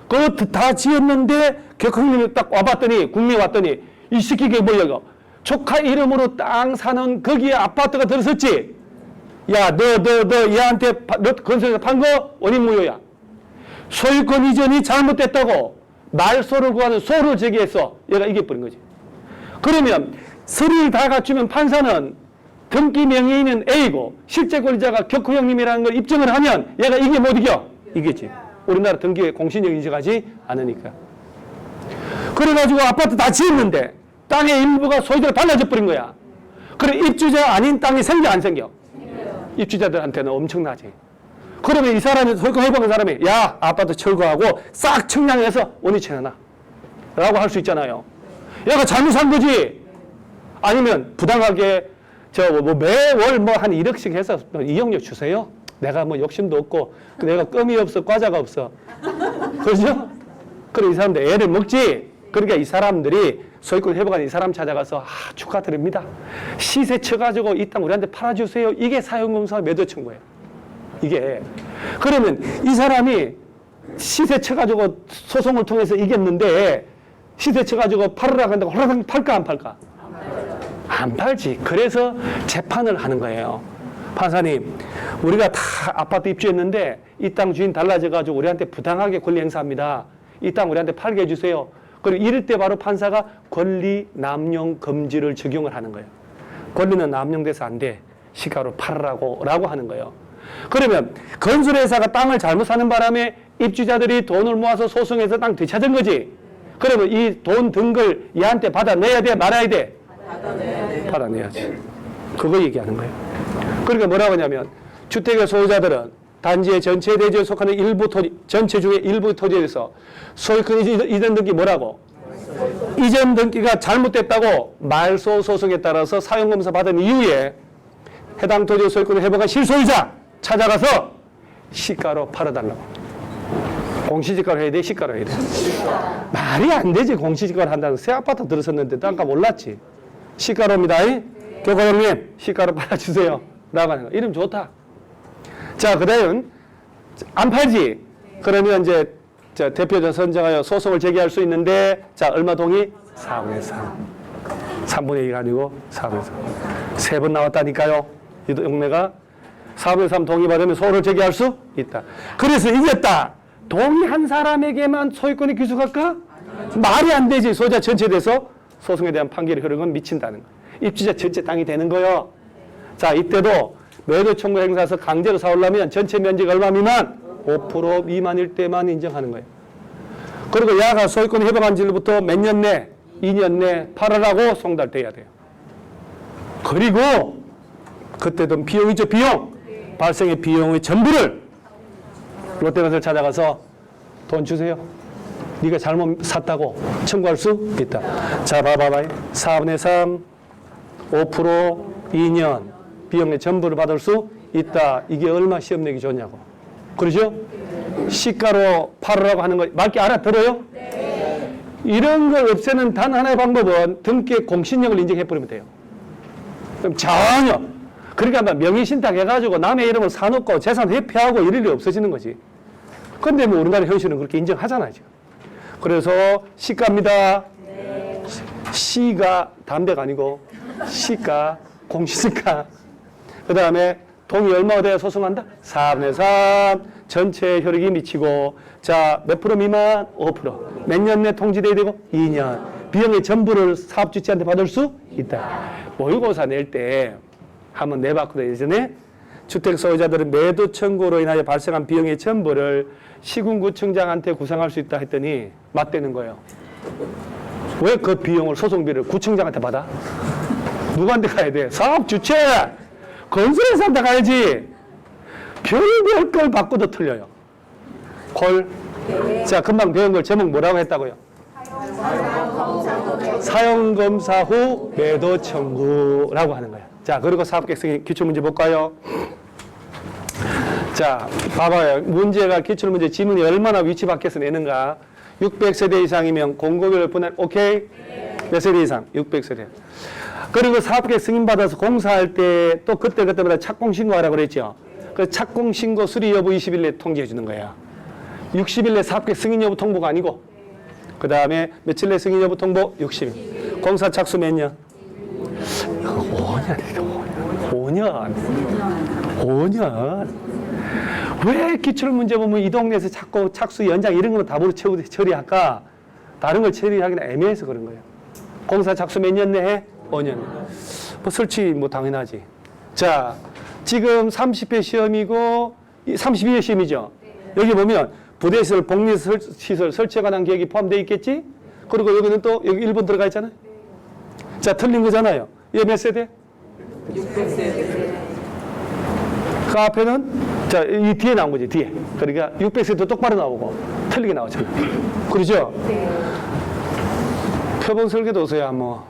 그거 다 지었는데 격형님이 딱 와봤더니 국내에 왔더니 이 새끼가 뭐야 이거. 조카 이름으로 땅 사는 거기에 아파트가 들었었지. 야 너 얘한테 건설에서 판 거 원인 무효야. 소유권 이전이 잘못됐다고 말소를 구하는 소를 제기해서 얘가 이겨버린 거지. 그러면 서류를 다 갖추면 판사는 등기 명의인은 A고 실제 권리자가 격호 형님이라는 걸 입증을 하면 얘가 이게 못 이겨? 이겠지. 우리나라 등기에 공신력 인정하지 않으니까. 그래가지고 아파트 다 지었는데 땅의 일부가 소유자가 달라져 버린 거야. 그래 입주자 아닌 땅이 생겨 안 생겨? 입주자들한테는 엄청나지. 그러면 이 사람이 소유권 회복한 사람이 야 아파트 철거하고 싹 청량해서 원위치 해놔 라고 할 수 있잖아요. 얘가 잘못한 거지. 아니면 부당하게 저 뭐 매월 뭐 한 1억씩 해서 이용료 주세요. 내가 뭐 욕심도 없고 내가 껌이 없어 과자가 없어. 그렇죠? 그래 이 사람들 애를 먹지. 그러니까 이 사람들이 소유권 회복한 이 사람 찾아가서 축하드립니다. 시세 쳐가지고 이 땅 우리한테 팔아주세요. 이게 사용검사 매도 청구예요. 이게 그러면 이 사람이 시세 쳐가지고 소송을 통해서 이겼는데 시세 쳐가지고 팔으라고 한다고 홀라당 팔까 안 팔까? 안 팔지. 그래서 재판을 하는 거예요. 판사님, 우리가 다 아파트 입주했는데 이 땅 주인 달라져가지고 우리한테 부당하게 권리 행사합니다. 이 땅 우리한테 팔게 해주세요. 그리고 이럴 때 바로 판사가 권리 남용 금지를 적용을 하는 거예요. 권리는 남용돼서 안 돼. 시가로 팔으라고 라고 하는 거예요. 그러면 건설회사가 땅을 잘못 사는 바람에 입주자들이 돈을 모아서 소송해서 땅 되찾은 거지. 그러면 이 돈 든 걸 얘한테 받아내야 돼? 말아야 돼? 받아내야지. 그거 얘기하는 거예요. 그러니까 뭐라고 하냐면 주택의 소유자들은 단지의 전체 대지에 속하는 일부 토지, 전체 중에 일부 토지에 대해서 소유권 이전 등기 뭐라고? 이전 등기가 잘못됐다고 말소 소송에 따라서 사용검사 받은 이후에 해당 토지의 소유권을 회복한 실소유자 찾아가서 시가로 팔아달라고. 공시지가로 해야 돼? 시가로 해야 돼? 말이 안 되지. 공시지가로 한다는 새 아파트 들었었는데 땅값 올랐지. 시가로입니다. 교과형님 시가로 팔아주세요. 라고 하는 거. 이름 좋다. 자, 그 다음 안 팔지. 그러면 이제 대표자 선정하여 소송을 제기할 수 있는데 자, 얼마 동의? 4분의 3. 3분의 2가 아니고 4분의 3. 3번 나왔다니까요. 이 동네가 4분의 3 동의받으면 소를 제기할 수 있다. 그래서 이겼다. 동의한 사람에게만 소유권이 귀속할까? 말이 안 되지. 소유자 전체에 대해서 소송에 대한 판결이 흐르는 건 미친다는 거예요. 입주자 전체 땅이 되는 거예요. 자, 이때도 매도 청구 행사에서 강제로 사오려면 전체 면적 얼마 미만? 5% 미만일 때만 인정하는 거예요. 그리고 야가 소유권 회복한 지로부터 몇 년 내? 2년 내 팔아라고 송달돼야 돼요. 그리고 그때도 비용이죠. 비용. 발생의 비용의 전부를 롯데건설 찾아가서 돈 주세요. 네가 잘못 샀다고 청구할 수 있다. 자, 봐봐봐. 4분의 3, 5%, 2년 비용의 전부를 받을 수 있다. 이게 얼마 시험 내기 좋냐고. 그러죠? 시가로 팔으라고 하는 거 맞게 알아들어요? 네. 이런 걸 없애는 단 하나의 방법은 등기의 공신력을 인정해버리면 돼요. 그럼 전혀. 그러니까 명의신탁 해가지고 남의 이름을 사놓고 재산 회피하고 이럴 일이 없어지는 거지. 근데 뭐 우리나라 현실은 그렇게 인정하잖아요, 지금. 그래서 시가입니다. 네. 시가 담배가 아니고 시가, 공시지가. 그 다음에 동의 얼마가 돼야 소송한다? 4분의 3. 전체 효력이 미치고. 자, 몇 프로 미만? 5%. 몇 년 내 통지돼야 되고? 2년. 비용의 전부를 사업주체한테 받을 수 있다. 모의고사 낼 때 한번 내봤거든요. 예전에 주택 소유자들은 매도 청구로 인하여 발생한 비용의 전부를 시군구청장한테 구상할 수 있다 했더니 맞대는 거예요. 왜 그 비용을 소송비를 구청장한테 받아? 누구한테 가야 돼? 사업주체! 건설회사한테 가야지. 별별 걸 바꿔도 틀려요. 콜. 자, 금방 배운 걸 제목 뭐라고 했다고요? 사용검사 후 매도 청구라고 하는 거예요. 자, 그리고 사업계획 기출문제 볼까요? 자, 봐봐요. 문제가 기출문제 지문이 얼마나 위치 밖에서 내는가. 600세대 이상이면 공급을 분할, 오케이? 몇 세대 이상? 600세대. 그리고 사업계획 승인받아서 공사할 때 또 그때마다 착공신고하라고 그랬죠. 그 착공신고 수리 여부 20일 내에 통지해 주는 거야. 60일 내 사업계획 승인 여부 통보가 아니고, 그 다음에 며칠 내 승인 여부 통보? 60일. 공사 착수 몇 년? 5년. 5년. 왜 기출문제 보면 이 동네에서 자꾸 착수 연장 이런 거는 답으로 처리할까? 다른 걸 처리하기는 애매해서 그런 거예요. 공사 착수 몇 년 내에? 5년. 뭐 설치 뭐 당연하지. 자, 지금 30회 시험이고 32회 시험이죠. 여기 보면 부대시설, 복리시설 설치에 관한 계획이 포함되어 있겠지? 그리고 여기는 또 여기 1번 들어가 있잖아요. 자, 틀린 거잖아요. 얘 몇 세대? 600세대. 그 앞에는 자, 이 뒤에 나온 거지, 뒤에. 그러니까 600세대 똑바로 나오고 틀리게 나오잖아. 그러죠? 네. 표본 설계도 오세요, 뭐.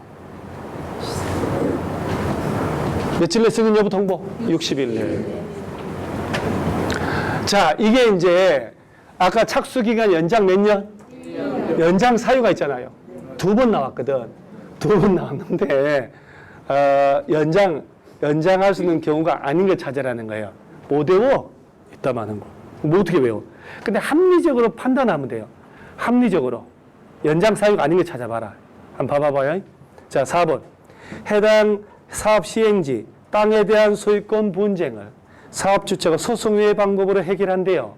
며칠 내 승인 여부 통보? 60일 내. 자, 이게 이제 아까 착수 기간 연장 몇 년? 연장 사유가 있잖아요. 2번 나왔거든. 2번 나왔는데 연장할 수 있는 경우가 아닌 걸 찾으라는 거예요. 못 외워? 이따 마는 거. 뭐 어떻게 외워? 근데 합리적으로 판단하면 돼요. 합리적으로. 연장 사유가 아닌 걸 찾아봐라. 한번 봐봐요. 자, 4번. 해당 사업 시행지, 땅에 대한 소유권 분쟁을 사업 주체가 소송 외의 방법으로 해결한대요.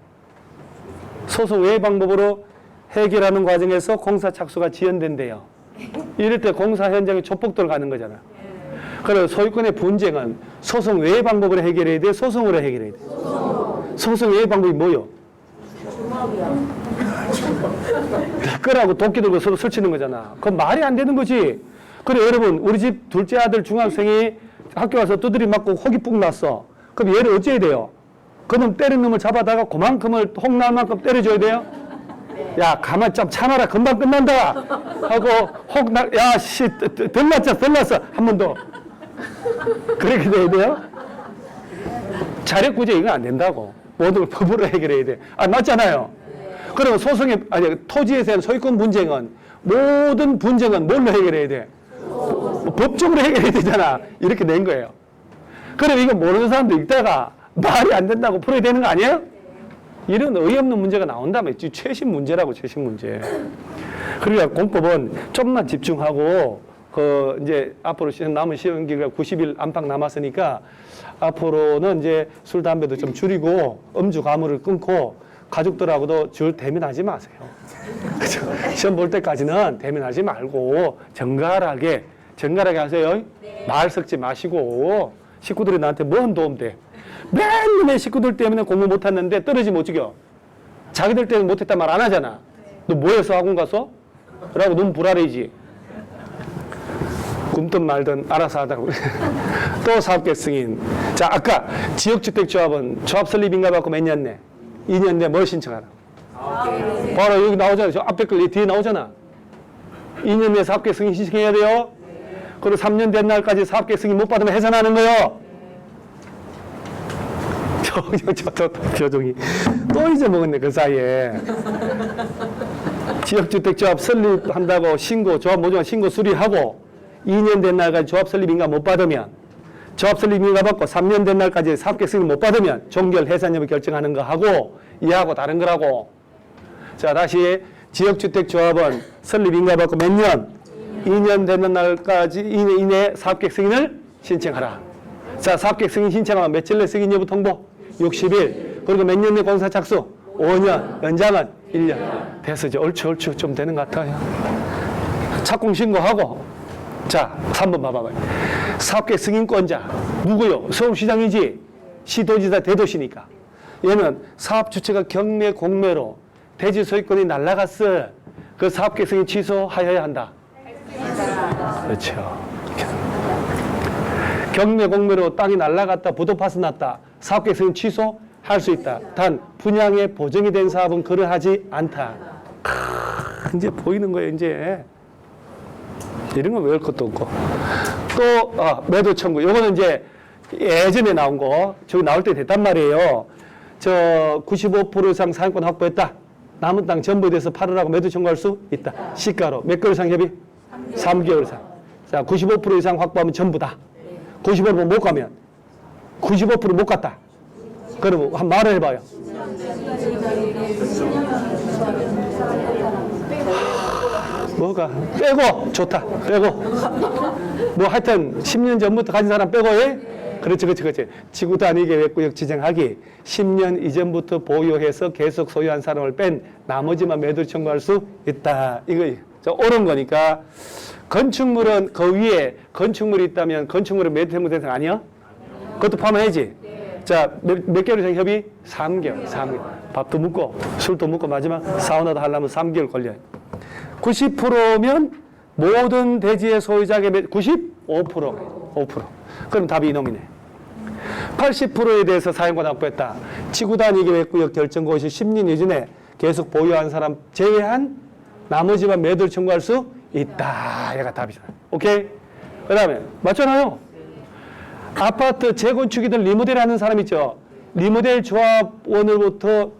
소송 외의 방법으로 해결하는 과정에서 공사 착수가 지연된대요. 이럴 때 공사 현장에 조폭들 가는 거잖아. 그래서 소유권의 분쟁은 소송 외의 방법으로 해결해야 돼? 소송으로 해결해야 돼? 소송 외의 방법이 뭐요? 끌하고 도끼 들고 서로 설치는 거잖아. 그건 말이 안 되는 거지. 그래, 여러분, 우리 집 둘째 아들 중학생이 학교 와서 두드리 맞고 혹이 푹 났어. 그럼 얘를 어찌해야 돼요? 그놈 때린 놈을 잡아다가 그만큼을 홍날 만큼 때려줘야 돼요? 야, 가만 좀 참아라. 금방 끝난다. 하고 야, 씨, 덜 났어. 한 번 더. 그렇게 돼야 돼요? 자력구제 이건 안 된다고. 모든 걸 법으로 해결해야 돼. 맞잖아요. 그러면 토지에 대한 소유권 분쟁은 모든 분쟁은 뭘로 해결해야 돼? 법적으로 해결해야 되잖아. 이렇게 낸 거예요. 그럼 이거 모르는 사람도 읽다가 말이 안 된다고 풀어야 되는 거 아니에요? 이런 어이없는 문제가 나온다면 최신 문제라고, 최신 문제. 그러니까 공법은 좀만 집중하고, 이제 앞으로 남은 시험 기간 90일 안팎 남았으니까 앞으로는 이제 술, 담배도 좀 줄이고 음주, 가무를 끊고 가족들하고도 줄 대면하지 마세요. 그죠? 시험 볼 때까지는 대면하지 말고 정갈하게 하세요. 말 섞지 마시고 식구들이 나한테 뭔 도움 돼? 맨날 식구들 때문에 공부 못했는데 떨어지면 어쩌겨? 자기들 때문에 못했단 말 안 하잖아. 너 뭐해서 학원 가서? 라고 너무 불알이지. 굶든 말든 알아서 하다고. 또 사업계 승인. 자, 아까 지역주택조합은 조합 설립인가 받고 몇 년 내? 2년 내 뭘 신청하라? 바로 여기 나오잖아. 저 앞에 걸 뒤에 나오잖아. 2년 내 사업계 승인 신청해야 돼요. 그리고 3년 된 날까지 사업계 승인 못 받으면 해산하는 거요. 저 표정이 또 잊어먹었네, 그 사이에. 지역주택조합 설립한다고 조합 모종한 신고 수리하고 2년 된 날까지 조합 설립인가 못 받으면, 조합 설립인가 받고 3년 된 날까지 사업계 승인 못 받으면 종결 해산 여부 결정하는 거 하고 이하고 다른 거라고. 자, 다시 지역주택조합은 설립인가 받고 몇 년? 2년 되는 날까지 이내 사업계획 승인을 신청하라. 자, 사업계획 승인 신청하면 며칠 내 승인 여부 통보? 60일. 그리고 몇 년 내 공사 착수? 5년. 연장은 1년. 됐어. 이제 얼추 좀 되는 것 같아요. 착공 신고하고. 자, 3번 봐봐요. 사업계획 승인권자. 누구요? 서울시장이지. 시도지사 대도시니까. 얘는 사업 주체가 경매 공매로 대지 소유권이 날라갔어. 그 사업계획 승인 취소하여야 한다. 그렇죠. 경매 공매로 땅이 날라갔다, 부도파스 났다. 사업계획 승인 취소할 수 있다. 단 분양에 보정이 된 사업은 그러하지 않다. 이제 보이는 거예요, 이제. 이런 건 외울 것도 없고. 또 매도 청구. 이거는 이제 예전에 나온 거. 저기 나올 때 됐단 말이에요. 저 95% 이상 사용권 확보했다. 남은 땅 전부에 대해서 팔으라고 매도 청구할 수 있다. 시가로. 몇 개월 이상 협의? 3개월 이상. 자, 95% 이상 확보하면 전부다. 95% 못 가면 95% 못 갔다. 그러면 한 말을 해봐요. 뭐가? 빼고! 좋다. 빼고. 뭐 하여튼 10년 전부터 가진 사람 빼고 해? 그렇지. 지구 단위 계획구역 지정하기 10년 이전부터 보유해서 계속 소유한 사람을 뺀 나머지만 매도 청구할 수 있다. 이거 옳은 거니까. 건축물은 그 위에 건축물이 있다면 건축물은 매도 청구 대상 아니야? 그것도 포함해야지. 자, 몇 개월 이상 협의? 3개월. 밥도 먹고 술도 먹고 마지막 사우나도 하려면 3개월 걸려요. 90%면 모든 대지의 소유자에게 95%. 그럼 답이 이놈이네. 80%에 대해서 사용권 확보했다. 지구 단위 계획구역 결정고 시 10년 이전에 계속 보유한 사람 제외한 나머지만 매도를 청구할 수 있다. 얘가 답이잖아. 오케이? 그 다음에 맞잖아요. 아파트 재건축이든 리모델 하는 사람 있죠. 리모델 조합원으로부터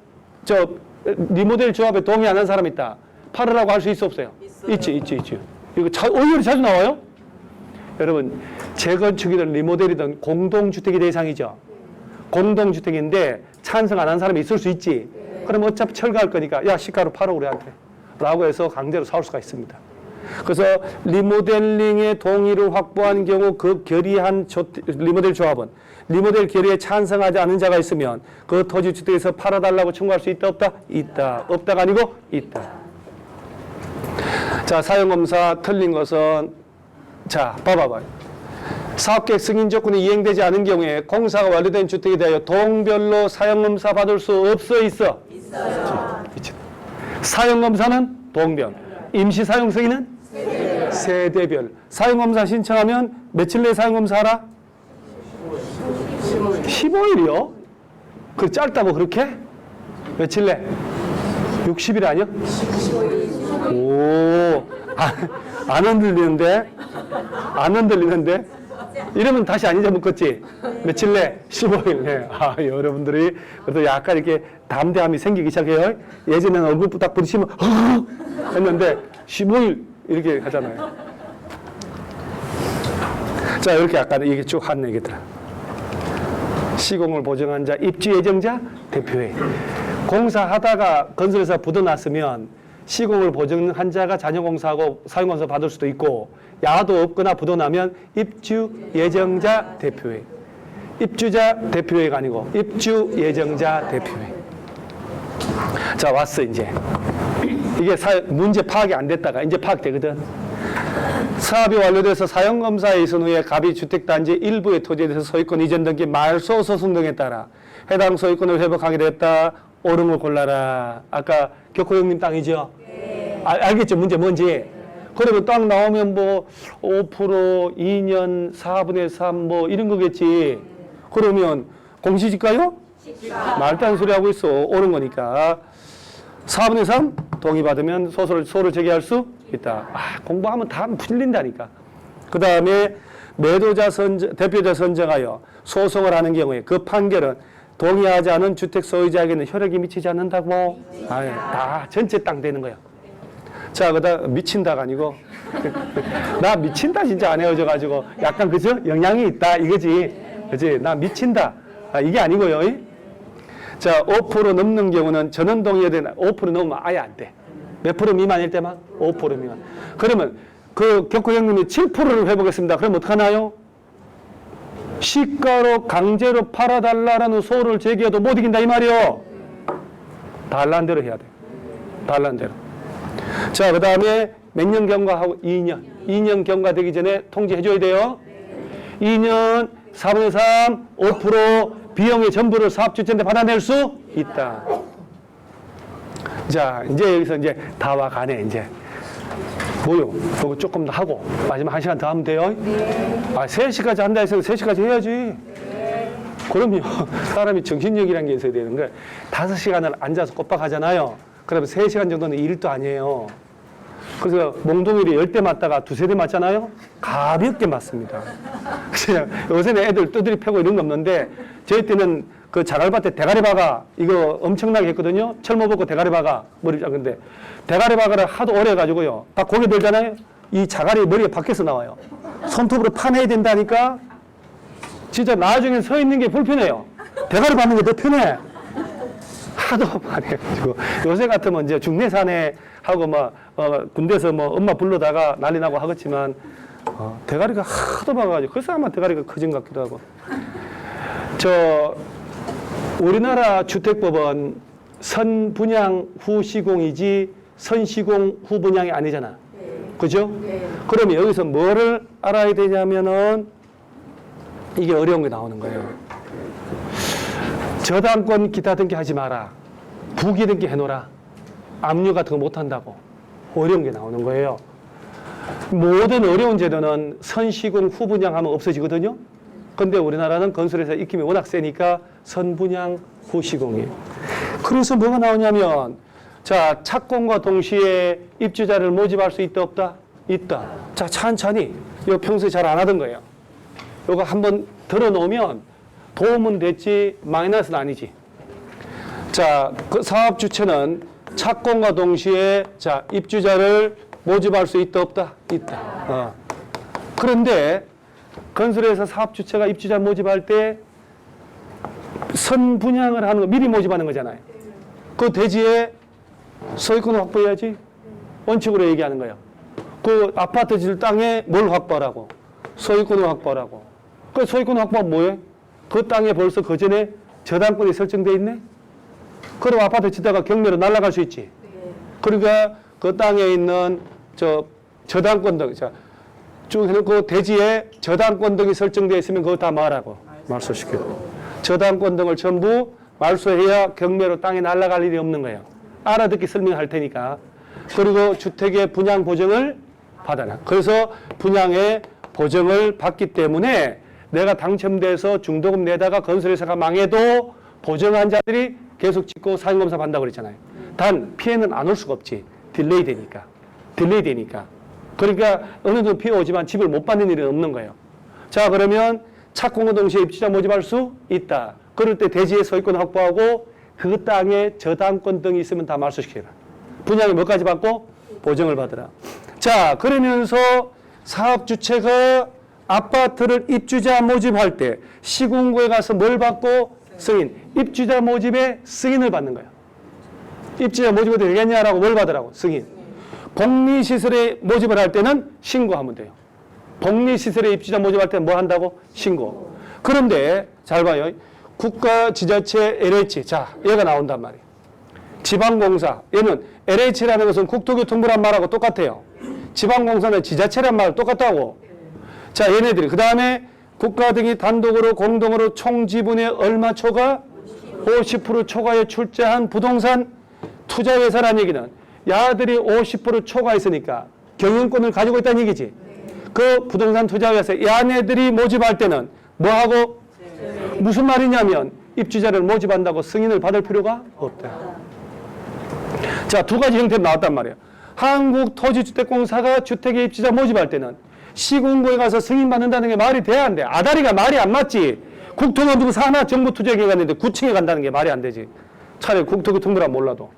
리모델 조합에 동의하는 사람 있다. 팔으라고 할 수 있어 없어요? 있지. 이거 의외로 자주 나와요? 여러분, 재건축이든 리모델이든 공동주택의 대상이죠. 공동주택인데 찬성 안 한 사람이 있을 수 있지. 그럼 어차피 철거할 거니까 야, 시가로 팔아 우리한테 라고 해서 강제로 사올 수가 있습니다. 그래서 리모델링의 동의를 확보한 경우 그 결의한 리모델 조합은 리모델 결의에 찬성하지 않은 자가 있으면 그 토지주택에서 팔아달라고 청구할 수 있다 없다? 있다. 없다가 아니고 있다. 자, 사용검사 틀린 것은 자, 봐봐봐요. 사업계획 승인 조건이 이행되지 않은 경우에 공사가 완료된 주택에 대하여 동별로 사용검사 받을 수 없어 있어? 있어요. 사용검사는 동별. 임시사용 승인은? 세대별. 사용검사 신청하면 며칠 내에 사용검사 하라? 15일이요? 그 짧다고 그렇게? 며칠 내? 60일 아니야? 오, 안 흔들리는데? 안 흔들리는데? 이러면 다시 안 잊어먹겠지? 며칠 내? 15일 내. 아, 여러분들이 그래도 약간 이렇게 담대함이 생기기 시작해요. 예전에는 얼굴 딱 부딪히면 했는데 15일 이렇게 하잖아요. 자, 이렇게 아까 이게 쭉 한 얘기들. 시공을 보증한 자, 입주 예정자, 대표회. 공사하다가 건설회사 부도났으면 시공을 보증한 자가 잔여공사하고 사용공사 받을 수도 있고 야도 없거나 부도나면 입주 예정자 대표회. 입주자 대표회가 아니고 입주 예정자 대표회. 자, 왔어 이제. 이게 문제 파악이 안 됐다가 이제 파악되거든. 사업이 완료돼서 사용검사에 있은 후에 갑이 주택단지 일부의 토지에 대해서 소유권 이전 등기 말소 소송 등에 따라 해당 소유권을 회복하게 됐다. 옳은 걸 골라라. 아까 격호 형님 땅이죠? 네. 알겠죠? 문제 뭔지? 그러면 땅 나오면 뭐 5%, 2년, 4분의 3 뭐 이런 거겠지. 그러면 공시지가요? 말도 안 소리 하고 있어. 옳은 거니까. 4분의 3 동의받으면 소를 제기할 수 있다. 공부하면 다 풀린다니까. 그 다음에 매도자 대표자 선정하여 소송을 하는 경우에 그 판결은 동의하지 않은 주택 소유자에게는 효력이 미치지 않는다고. 다 전체 땅 되는 거야. 자, 그다음 미친다가 아니고 나 미친다 진짜 안 헤어져가지고 약간 그죠? 영향이 있다 이거지. 그지? 나 미친다. 이게 아니고요. 자, 5% 넘는 경우는 전원 동의해야 되나? 5% 넘으면 아예 안 돼. 몇 프로 미만일 때만? 5% 미만. 그러면 그 격구 형님이 7%를 회복했습니다. 그럼 어떡하나요? 시가로 강제로 팔아달라는 소를 제기해도 못 이긴다 이 말이요. 달란 대로 해야 돼. 달란 대로. 자, 그 다음에 몇 년 경과하고 2년. 2년 경과되기 전에 통지해줘야 돼요. 2년 4분의 3, 5% 비용의 전부를 사업주체한테 받아낼 수 있다. 자, 이제 여기서 이제 다 와가네, 이제. 뭐요? 이거 조금 더 하고, 마지막 1시간 더 하면 돼요? 네. 3시까지 한다 해서 3시까지 해야지. 네. 그럼요. 사람이 정신력이라는 게 있어야 되는 거예요. 5시간을 앉아서 꼬박 하잖아요. 그러면 3시간 정도는 일도 아니에요. 그래서 몽둥이를 10대 맞다가 2-3대 맞잖아요? 가볍게 맞습니다. 요새는 애들 두드리 패고 이런 거 없는데, 저희 때는 그 자갈밭에 대가리 박아, 이거 엄청나게 했거든요? 철모 벗고 대가리 박아, 머리 작은데. 대가리 박아를 하도 오래 해가지고요. 딱 고개 들잖아요? 이 자갈이 머리에 밖에서 나와요. 손톱으로 파내야 된다니까? 진짜 나중에 서 있는 게 불편해요. 대가리 박는 게 더 편해. 하도 많이 해가지고. 요새 같으면 이제 중내산에 하고 막, 군대에서 뭐 엄마 불러다가 난리 나고 하겠지만, 대가리가 하도 박아가지고, 그래서 아마 대가리가 커진 것 같기도 하고. 우리나라 주택법은 선분양 후 시공이지 선시공 후 분양이 아니잖아. 그죠? 그러면 여기서 뭐를 알아야 되냐면은 이게 어려운 게 나오는 거예요. 저당권 기타 등기 하지 마라. 부기 등기 해놓으라. 압류 같은 거 못한다고. 어려운 게 나오는 거예요. 모든 어려운 제도는 선시공 후 분양하면 없어지거든요. 근데 우리나라는 건설회사 익힘이 워낙 세니까 선분양 후 시공이에요. 그래서 뭐가 나오냐면, 자, 착공과 동시에 입주자를 모집할 수 있다, 없다? 있다. 자, 찬찬히. 이거 평소에 잘 안 하던 거예요. 이거 한번 들어놓으면 도움은 됐지, 마이너스는 아니지. 자, 그 사업 주체는 착공과 동시에 자, 입주자를 모집할 수 있다, 없다? 있다. 그런데 건설회사 사업주체가 입주자 모집할 때 선분양을 하는 거 미리 모집하는 거잖아요. 그 대지에 소유권을 확보해야지. 원칙으로 얘기하는 거예요. 그 아파트 질 땅에 뭘 확보하라고? 소유권을 확보하라고. 그 소유권 확보하면 뭐예요? 그 땅에 벌써 그 전에 저당권이 설정돼 있네? 그럼 아파트 짓다가 경매로 날아갈 수 있지. 그러니까 그 땅에 있는 저당권 등, 쭉 해놓고 대지에 저당권 등이 설정되어 있으면 그거 다 말하고 말소시키고. 저당권 등을 전부 말소해야 경매로 땅에 날아갈 일이 없는 거예요. 알아듣기 설명할 테니까. 그리고 주택의 분양 보증을 받아라. 그래서 분양의 보증을 받기 때문에 내가 당첨돼서 중도금 내다가 건설회사가 망해도 보증한 자들이 계속 짓고 사용검사 받는다고 그랬잖아요. 단 피해는 안 올 수가 없지. 딜레이 되니까. 그러니까 어느 정도 피해 오지만 집을 못 받는 일은 없는 거예요. 자, 그러면 착공과 동시에 입주자 모집할 수 있다. 그럴 때 대지의 소유권 확보하고 그 땅에 저당권 등이 있으면 다 말소시켜라. 분양이 뭐까지 받고? 보증을 받으라. 자, 그러면서 사업주체가 아파트를 입주자 모집할 때 시군구에 가서 뭘 받고? 승인. 입주자 모집에 승인을 받는 거예요. 입주자 모집해도 되겠냐라고 뭘 받으라고? 승인. 복리시설에 모집을 할 때는 신고하면 돼요. 복리시설에 입주자 모집할 때는 뭐 한다고? 신고. 그런데 잘 봐요. 국가지자체 LH. 자, 얘가 나온단 말이에요. 지방공사. 얘는 LH라는 것은 국토교통부란 말하고 똑같아요. 지방공사는 지자체란 말 똑같다고. 자, 얘네들이. 그 다음에 국가 등이 단독으로 공동으로 총지분의 얼마 초과? 50% 초과에 출자한 부동산 투자회사라는 얘기는 야들이 50% 초과했으니까 경영권을 가지고 있다는 얘기지. 그 부동산 투자회사 야네들이 모집할 때는 뭐하고? 무슨 말이냐면 입주자를 모집한다고 승인을 받을 필요가 없다. 자, 두 가지 형태로 나왔단 말이에요. 한국토지주택공사가 주택의 입주자 모집할 때는 시군구에 가서 승인받는다는 게 말이 돼야 안 돼. 아다리가 말이 안 맞지. 국토교통부 산하 정부투자기획 갔는데 구청에 간다는 게 말이 안 되지. 차라리 국토교통부라 몰라도.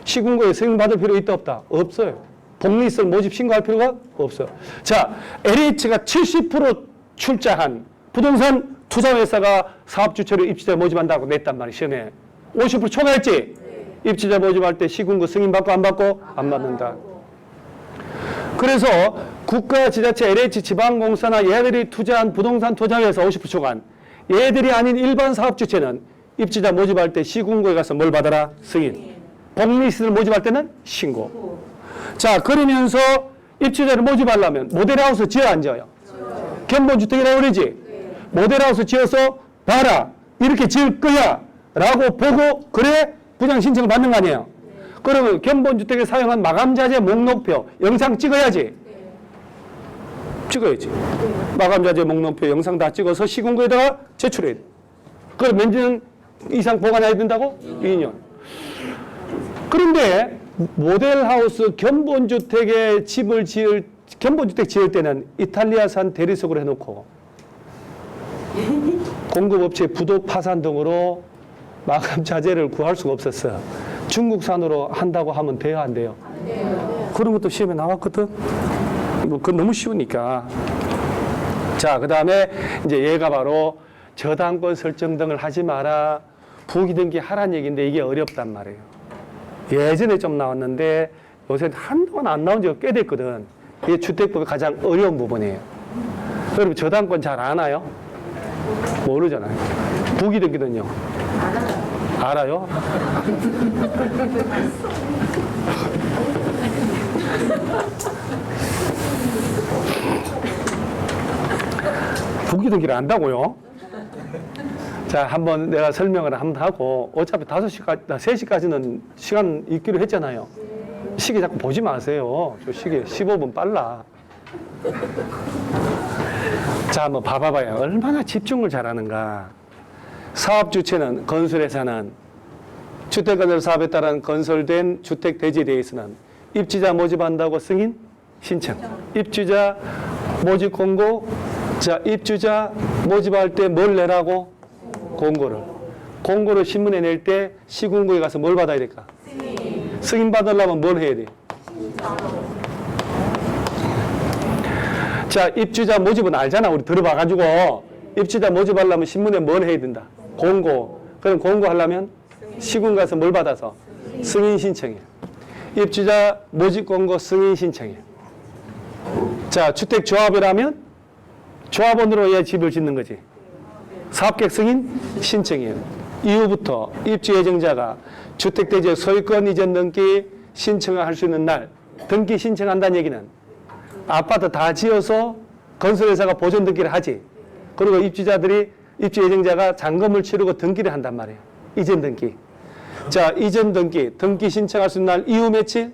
시군구에 승인받을 필요 있다 없다? 없어요. 복리시설 모집 신고할 필요가 없어요. 자, LH가 70% 출자한 부동산 투자회사가 사업주체로 입주자 모집한다고 냈단 말이에요. 시험에. 50% 초과했지? 입주자 모집할 때 시군구 승인받고 안 받고? 안 받는다. 그래서 국가, 지자체, LH, 지방공사나 얘들이 투자한 부동산 투자회사 50% 초과한 얘들이 아닌 일반 사업주체는 입주자 모집할 때 시군구에 가서 뭘 받아라? 승인. 복리시설 모집할 때는 신고. 자, 그러면서 입주자를 모집하려면 모델하우스 지어 안 지어요? 견본주택이라고 그러지? 모델하우스 지어서 봐라. 이렇게 지을 거야. 라고 보고 그래 분양 신청을 받는 거 아니에요? 그러면 견본주택에 사용한 마감자재 목록표 영상 찍어야지. 찍어야지. 마감자재 목록표 영상 다 찍어서 시군구에다가 제출해야 돼. 그럼 몇 년 이상 보관해야 된다고? 2년. 그런데 모델하우스 견본주택에 견본주택 지을 때는 이탈리아산 대리석으로 해놓고 공급업체 부도 파산 등으로 마감 자재를 구할 수가 없었어. 중국산으로 한다고 하면 돼요, 안 돼요? 그런 것도 시험에 나왔거든. 그건 너무 쉬우니까. 자, 그 다음에 이제 얘가 바로 저당권 설정 등을 하지 마라. 부기등기 하란 얘기인데 이게 어렵단 말이에요. 예전에 좀 나왔는데 요새 한동안 안 나온 지가 꽤 됐거든. 이게 주택법의 가장 어려운 부분이에요. 여러분 저당권 잘 아나요? 모르잖아요. 부기등기는요? 알아요? 부기등기를 안다고요? 자, 한번 내가 설명을 한번 하고 어차피 3시까지는 시간 있기로 했잖아요. 시계 자꾸 보지 마세요. 저 시계 15분 빨라. 자, 한번 봐봐요. 얼마나 집중을 잘하는가. 사업주체는, 건설회사는 주택건설 사업에 따른 건설된 주택 대지에 대해서는 입주자 모집한다고 승인, 신청. 입주자 모집 공고. 자, 입주자 모집할 때 뭘 내라고? 공고를 신문에 낼 때 시군구에 가서 뭘 받아야 될까? 승인 받으려면 뭘 해야 돼? 자, 입주자 모집은 알잖아. 우리 들어봐가지고 입주자 모집하려면 신문에 뭘 해야 된다? 공고. 그럼 공고하려면 시군 가서 뭘 받아서? 승인 신청해. 입주자 모집 공고 승인 신청해. 자, 주택조합이라면 조합원으로 얘 집을 짓는 거지. 사업계획 승인 신청해요. 이후부터 입주 예정자가 주택대지역 소유권 이전 등기 신청을 할 수 있는 날, 등기 신청한다는 얘기는 아파트 다 지어서 건설회사가 보존 등기를 하지. 그리고 입주 예정자가 잔금을 치르고 등기를 한단 말이에요. 이전 등기. 자, 이전 등기 신청할 수 있는 날 이후 며칠?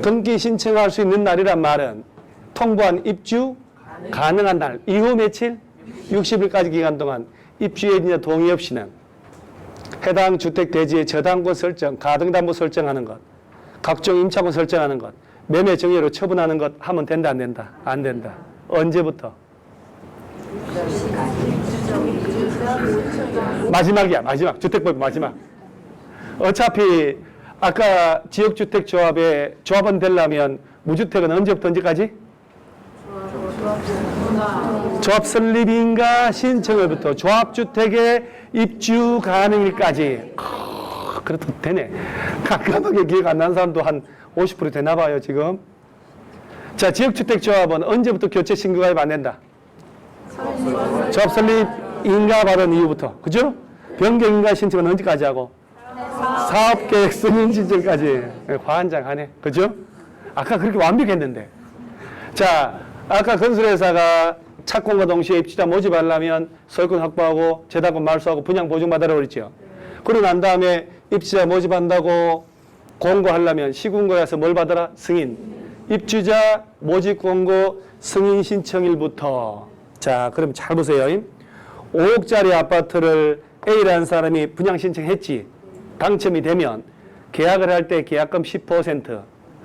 등기 신청할 수 있는 날이란 말은 통보한 입주 가능한 날 이후 며칠? 60일까지 기간 동안 입주 예정자 동의 없이는 해당 주택 대지의 저당권 설정, 가등담보 설정하는 것, 각종 임차권 설정하는 것, 매매 정의로 처분하는 것 하면 된다, 안 된다? 안 된다. 언제부터? 마지막이야, 마지막. 주택법 마지막. 어차피 아까 지역주택조합에 조합원 되려면 무주택은 언제부터 언제까지? 조합 설립인가 신청일부터 조합주택에 입주 가능일까지. 그래도 되네. 깜깜하게 기억 안 나는 사람도 한 50% 되나 봐요, 지금. 자, 지역주택조합은 언제부터 교체 신고가입 안 된다? 조합 설립인가 받은 이후부터. 그죠? 변경인가 신청은 언제까지 하고? 사업계획 승인 신청까지. 과한장하네. 그죠? 아까 그렇게 완벽했는데. 자, 아까 건설회사가 착공과 동시에 입주자 모집하려면 소유권 확보하고 재단권 말소하고 분양 보증받으라고 그랬죠. 그러고 난 다음에 입주자 모집한다고 공고하려면 시군구에 가서 뭘 받아라? 승인. 입주자 모집 공고 승인 신청일부터. 자, 그럼 잘 보세요. 5억짜리 아파트를 A라는 사람이 분양 신청했지. 당첨이 되면 계약을 할 때 계약금 10%,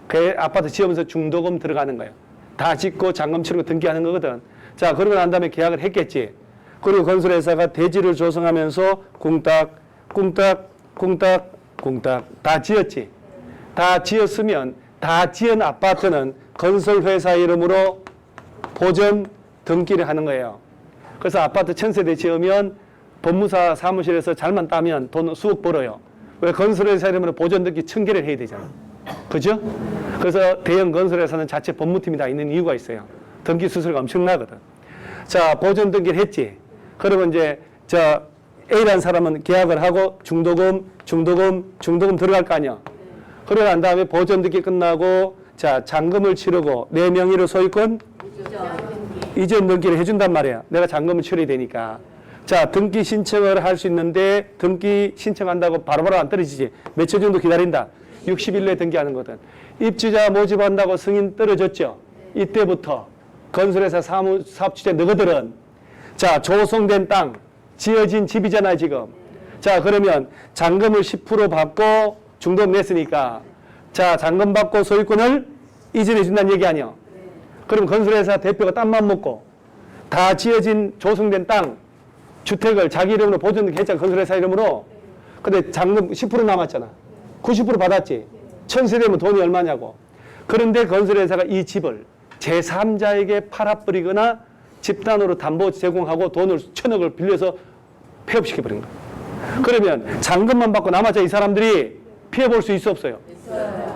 그 아파트 지으면서 중도금 들어가는 거예요. 다 짓고 잔금 치르고 등기하는 거거든. 자, 그러고 난 다음에 계약을 했겠지. 그리고 건설회사가 대지를 조성하면서 쿵딱 다 지었지. 다 지었으면 다 지은 아파트는 건설회사 이름으로 보전 등기를 하는 거예요. 그래서 아파트 1000세대 지으면 법무사 사무실에서 잘만 따면 돈 수억 벌어요. 왜? 건설회사 이름으로 보전 등기 1000개를 해야 되잖아. 그죠? 그래서 대형 건설회사는 자체 법무팀이 다 있는 이유가 있어요. 등기 수수료가 엄청나거든. 자, 보전 등기를 했지. 그러면 이제 A라는 사람은 계약을 하고 중도금 들어갈 거 아니야. 그러고 난 다음에 보전 등기 끝나고 자, 잔금을 치르고 내 명의로 소유권 이전 등기를 해준단 말이야. 내가 잔금을 치러야 되니까. 자, 등기 신청을 할 수 있는데 등기 신청한다고 바로바로 안 떨어지지. 며칠 정도 기다린다. 60일 내에 등기하는 거든. 입주자 모집한다고 승인 떨어졌죠. 이때부터 건설회사 사업주택 너희들은 자, 조성된 땅, 지어진 집이잖아요, 지금. 자, 그러면 잔금을 10% 받고 중도금 냈으니까 자, 잔금 받고 소유권을 이전해 준다는 얘기 아니야. 그럼 건설회사 대표가 땅만 먹고 다 지어진 조성된 땅, 주택을 자기 이름으로 보존 했잖아, 건설회사 이름으로. 근데 잔금 10% 남았잖아. 90% 받았지. 1000세대면 돈이 얼마냐고. 그런데 건설회사가 이 집을 제3자에게 팔아버리거나 집단으로 담보 제공하고 돈을 1000억을 빌려서 폐업시켜버린 거야. 그러면 잔금만 받고 남았자 이 사람들이 피해볼 수 있어 없어요?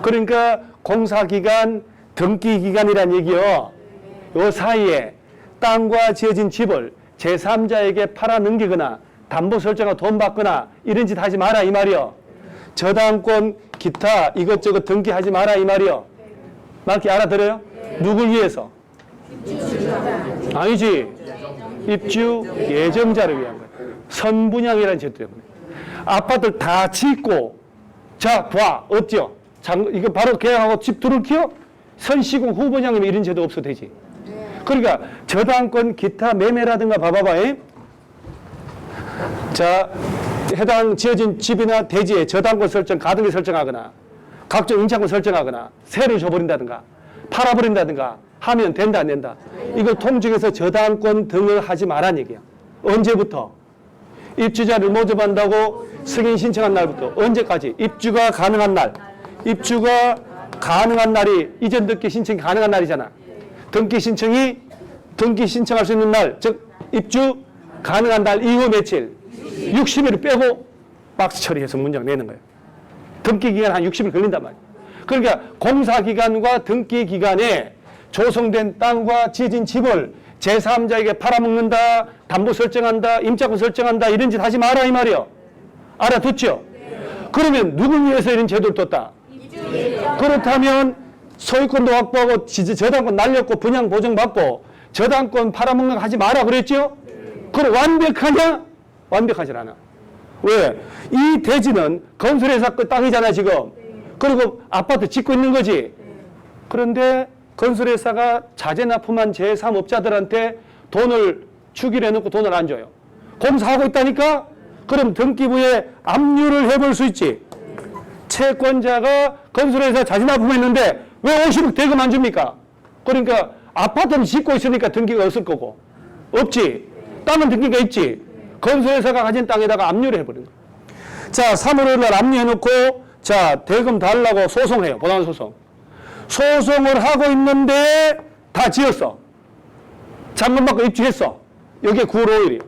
그러니까 공사기간, 등기기간이란 얘기요. 요 사이에 땅과 지어진 집을 제3자에게 팔아 넘기거나 담보 설정하고 돈 받거나 이런 짓 하지 마라 이 말이요. 저당권, 기타 이것저것 등기하지 마라 이 말이요. 맞게 알아들어요? 누굴 위해서? 아니지. 입주 예정자를 위한 거예요. 선분양이라는 제도 때문에. 아파트를 다 짓고 자, 봐. 어때요? 이거 바로 계약하고 집 들어올게요? 선시공 후분양이면 이런 제도 없어도 되지. 그러니까 저당권 기타 매매라든가 봐봐봐. 자, 해당 지어진 집이나 대지에 저당권 설정, 가등기 설정하거나 각종 임차권 설정하거나 세를 줘버린다든가 팔아버린다든가 하면 된다 안 된다. 이걸 통증에서 저당권 등을 하지 말란 얘기야. 언제부터? 입주자를 모집한다고 승인 신청한 날부터. 언제까지? 입주가 가능한 날. 입주가 가능한 날이 이전 등기 신청이 가능한 날이잖아. 등기 신청할 수 있는 날, 즉 입주 가능한 날 이후 며칠? 60일을 빼고 박스 처리해서 문장 내는 거예요. 등기 기간 한 60일 걸린단 말이에요. 그러니까 공사 기간과 등기 기간에 조성된 땅과 지어진 집을 제3자에게 팔아먹는다, 담보 설정한다, 임차권 설정한다 이런 짓 하지 마라 이 말이요. 알아듣죠? 그러면 누굴 위해서 이런 제도를 뒀다? 그렇다면 소유권도 확보하고 저당권 날렸고 분양 보증받고 저당권 팔아먹는 거 하지 마라 그랬죠? 그럼 완벽하냐? 완벽하지 않아. 왜? 이 대지는 건설회사 그 땅이잖아 지금. 그리고 아파트 짓고 있는 거지. 그런데 건설회사가 자재 납품한 제3업자들한테 돈을 주기로 해놓고 돈을 안 줘요. 공사하고 있다니까? 그럼 등기부에 압류를 해볼 수 있지. 채권자가 건설회사 자재 납품했는데 왜 50억 대금 안 줍니까? 그러니까 아파트는 짓고 있으니까 등기가 없을 거고. 없지. 땅은 등기가 있지. 건설회사가 가진 땅에다가 압류를 해버린 거예요. 자, 3월에 날 압류해놓고 자, 대금 달라고 소송해요. 보상소송. 소송을 하고 있는데 다 지었어. 잔금 받고 입주했어. 여기에 9월 5일이에요.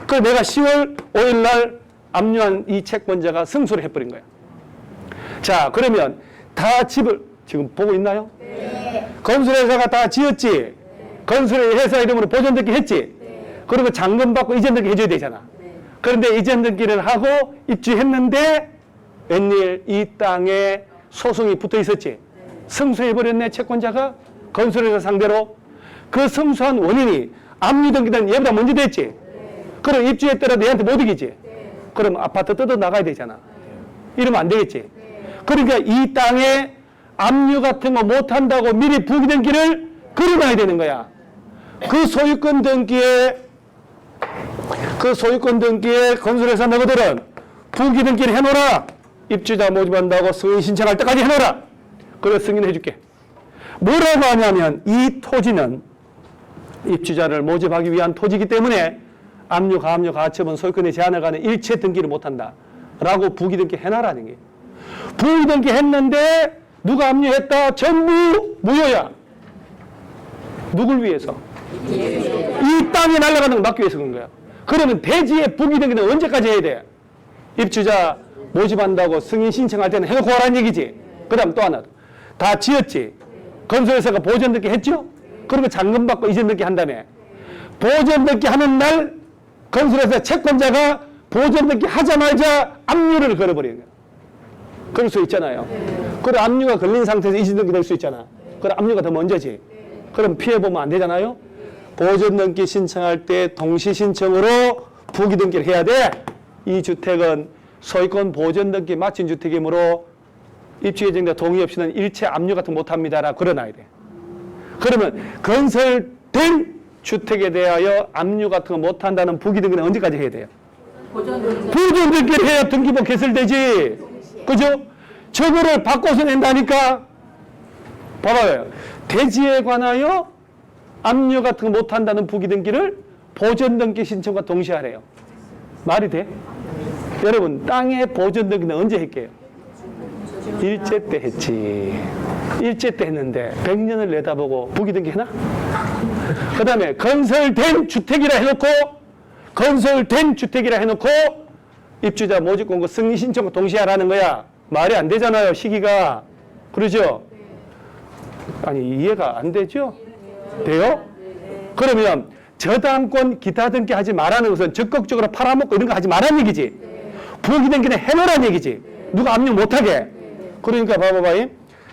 그래서 내가 10월 5일 날 압류한 이 채권자가 승소를 해버린 거야. 자, 그러면 다 집을 지금 보고 있나요? 네. 건설회사가 다 지었지? 네. 건설회사 이름으로 보존등기 했지? 네. 그리고 잔금 받고 이전 등기 해줘야 되잖아. 네. 그런데 이전 등기를 하고 입주했는데 웬일 이 땅에 소송이 붙어 있었지? 네. 승소해버렸네 채권자가 건설회사 상대로. 그 승소한 원인이 압류 등기는 얘보다 먼저 됐지? 네. 그럼 입주했더라도 얘한테 못 이기지? 네. 그럼 아파트 뜯어 나가야 되잖아. 네. 이러면 안 되겠지? 네. 그러니까 이 땅에 압류 같은 거 못한다고 미리 부기 등기를 그려놔야 되는 거야. 그 소유권 등기에 건설회사 너희들은 부기 등기를 해놓으라. 입주자 모집한다고 승인 신청할 때까지 해놓으라. 그래 승인해 줄게. 뭐라고 하냐면 이 토지는 입주자를 모집하기 위한 토지이기 때문에 압류, 가압류, 가처분, 소유권의 제한을 가는 일체 등기를 못한다. 라고 부기 등기 해놔라는 거예요. 부기 등기 했는데 누가 압류했다? 전부 무효야. 누굴 위해서? 이 땅이 날아가는 걸 막기 위해서 그런 거야. 그러면 대지의 부기 등기는 언제까지 해야 돼? 입주자 모집한다고 승인 신청할 때는 해놓고 하라는 얘기지. 그 다음 또 하나. 다 지었지. 건설회사가 보전 등기 했죠? 그리고 잔금 받고 이전 등기 한다며. 보전 등기 하는 날 건설회사 채권자가 보전 등기 하자마자 압류를 걸어버리는 거야. 그럴 수 있잖아요. 그럼 압류가 걸린 상태에서 이전 등기 될 수 있잖아. 그럼 압류가 더 먼저지. 그럼 피해보면 안 되잖아요. 보전 등기 신청할 때 동시 신청으로 부기 등기를 해야 돼. 이 주택은 소유권 보전 등기 마친 주택이므로 입주 예정자 동의 없이는 일체 압류 같은 거 못합니다라 걸어놔야 돼. 그러면 건설된 주택에 대하여 압류 같은 거 못한다는 부기 등기는 언제까지 해야 돼요? 보전 등기를 해야 등기부 개설되지. 그죠? 저거를 바꿔서 낸다니까. 봐봐요. 대지에 관하여 압류 같은 거 못한다는 부기 등기를 보전 등기 신청과 동시에 하래요. 말이 돼? 여러분 땅의 보전 등기는 언제 했게요? 일제 때 했지. 일제 때 했는데 100년을 내다보고 부기 등기 해나? 그 다음에 건설된 주택이라 해놓고 입주자 모집 공고 승인 신청과 동시에 하라는 거야. 말이 안 되잖아요. 시기가. 그러죠? 아니 이해가 안 되죠? 돼요? 그러면 저당권 기타 등기 하지 말라는 것은 적극적으로 팔아먹고 이런 거 하지 말라는 얘기지. 부기 등기는 해놓으라는 얘기지. 누가 압류 못하게. 그러니까 봐봐봐요.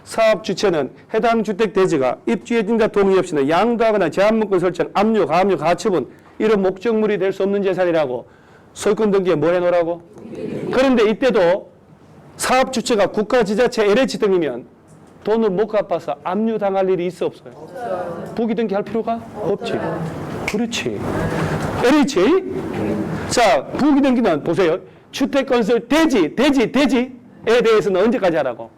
사업 주체는 해당 주택 대지가 입주 예정자 동의 없이는 양도하거나 제한문건 설정, 압류, 가압류, 가처분 이런 목적물이 될 수 없는 재산이라고 소유권 등기에 뭐 해놓으라고? 그런데 이때도 사업 주체가 국가, 지자체, LH 등이면 돈을 못 갚아서 압류 당할 일이 있어 없어요? 부기 등기 할 필요가 없지. 그렇지. LH? 자, 부기 등기는 보세요. 주택 건설 대지에 대해서는 언제까지 하라고?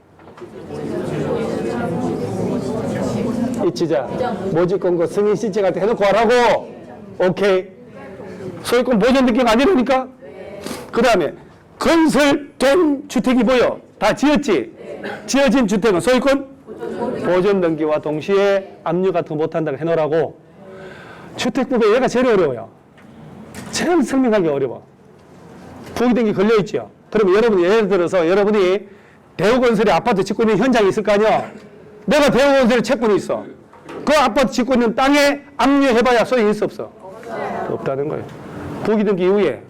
입주자 모집 공고 승인 신청할 때 해놓고 하라고. 오케이. 소유권 보전 등기가 아니라니까. 그 다음에 건설된 주택이 뭐요? 다 지었지? 지어진 주택은 소유권? 보존 등기와 동시에 압류 같은 거 못한다고 해놓으라고. 주택법에 얘가 제일 어려워요. 제일 설명하기 어려워. 부기등기 걸려있죠. 그러면 여러분이 예를 들어서 여러분이 대우건설에 아파트 짓고 있는 현장이 있을 거 아니야. 내가 대우건설에 채권이 있어. 그 아파트 짓고 있는 땅에 압류해봐야 소용이 있어 없어? 없다는 거예요. 부기등기 이후에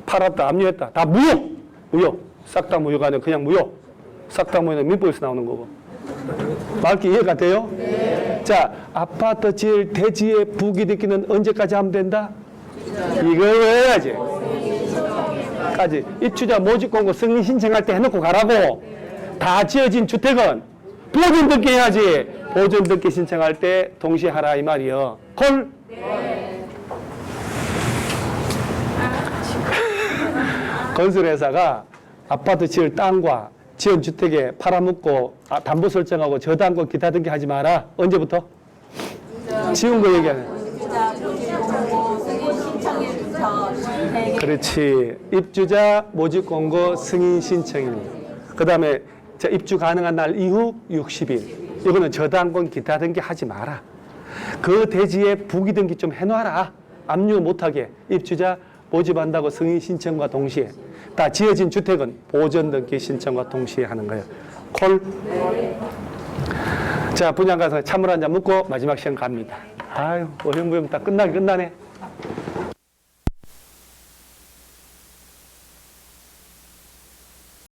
팔았다 압류했다 다 무효. 무효. 싹 다 무효가 아니라 그냥 무효. 싹 다 무효는 민법에서 나오는 거고. 말기 이해가 돼요? 네. 자, 아파트 지을 대지의 부기등기는 언제까지 하면 된다? 이걸 해야지. 까지. 입주자 모집 공고 승인 신청할 때 해놓고 가라고. 다 지어진 주택은 보존 등기 해야지. 보존 등기 신청할 때 동시에 하라 이 말이요. 콜? 네. 건설회사가 아파트 지을 땅과 지은 주택에 팔아먹고 담보 설정하고 저당권 기타 등기 하지 마라. 언제부터? 지은 거 얘기하는. 그렇지. 입주자 모집 공고 승인 신청입니다. 그 다음에 입주 가능한 날 이후 60일. 이거는 저당권 기타 등기 하지 마라. 그 대지에 부기 등기 좀 해놔라. 압류 못하게. 입주자 모집한다고 승인 신청과 동시에. 다 지어진 주택은 보존 등기 신청과 동시에 하는 거예요. 콜? 자, 분양 가서 찬물 한 잔 묻고 마지막 시간 갑니다. 아유, 어영부영 다 끝나네.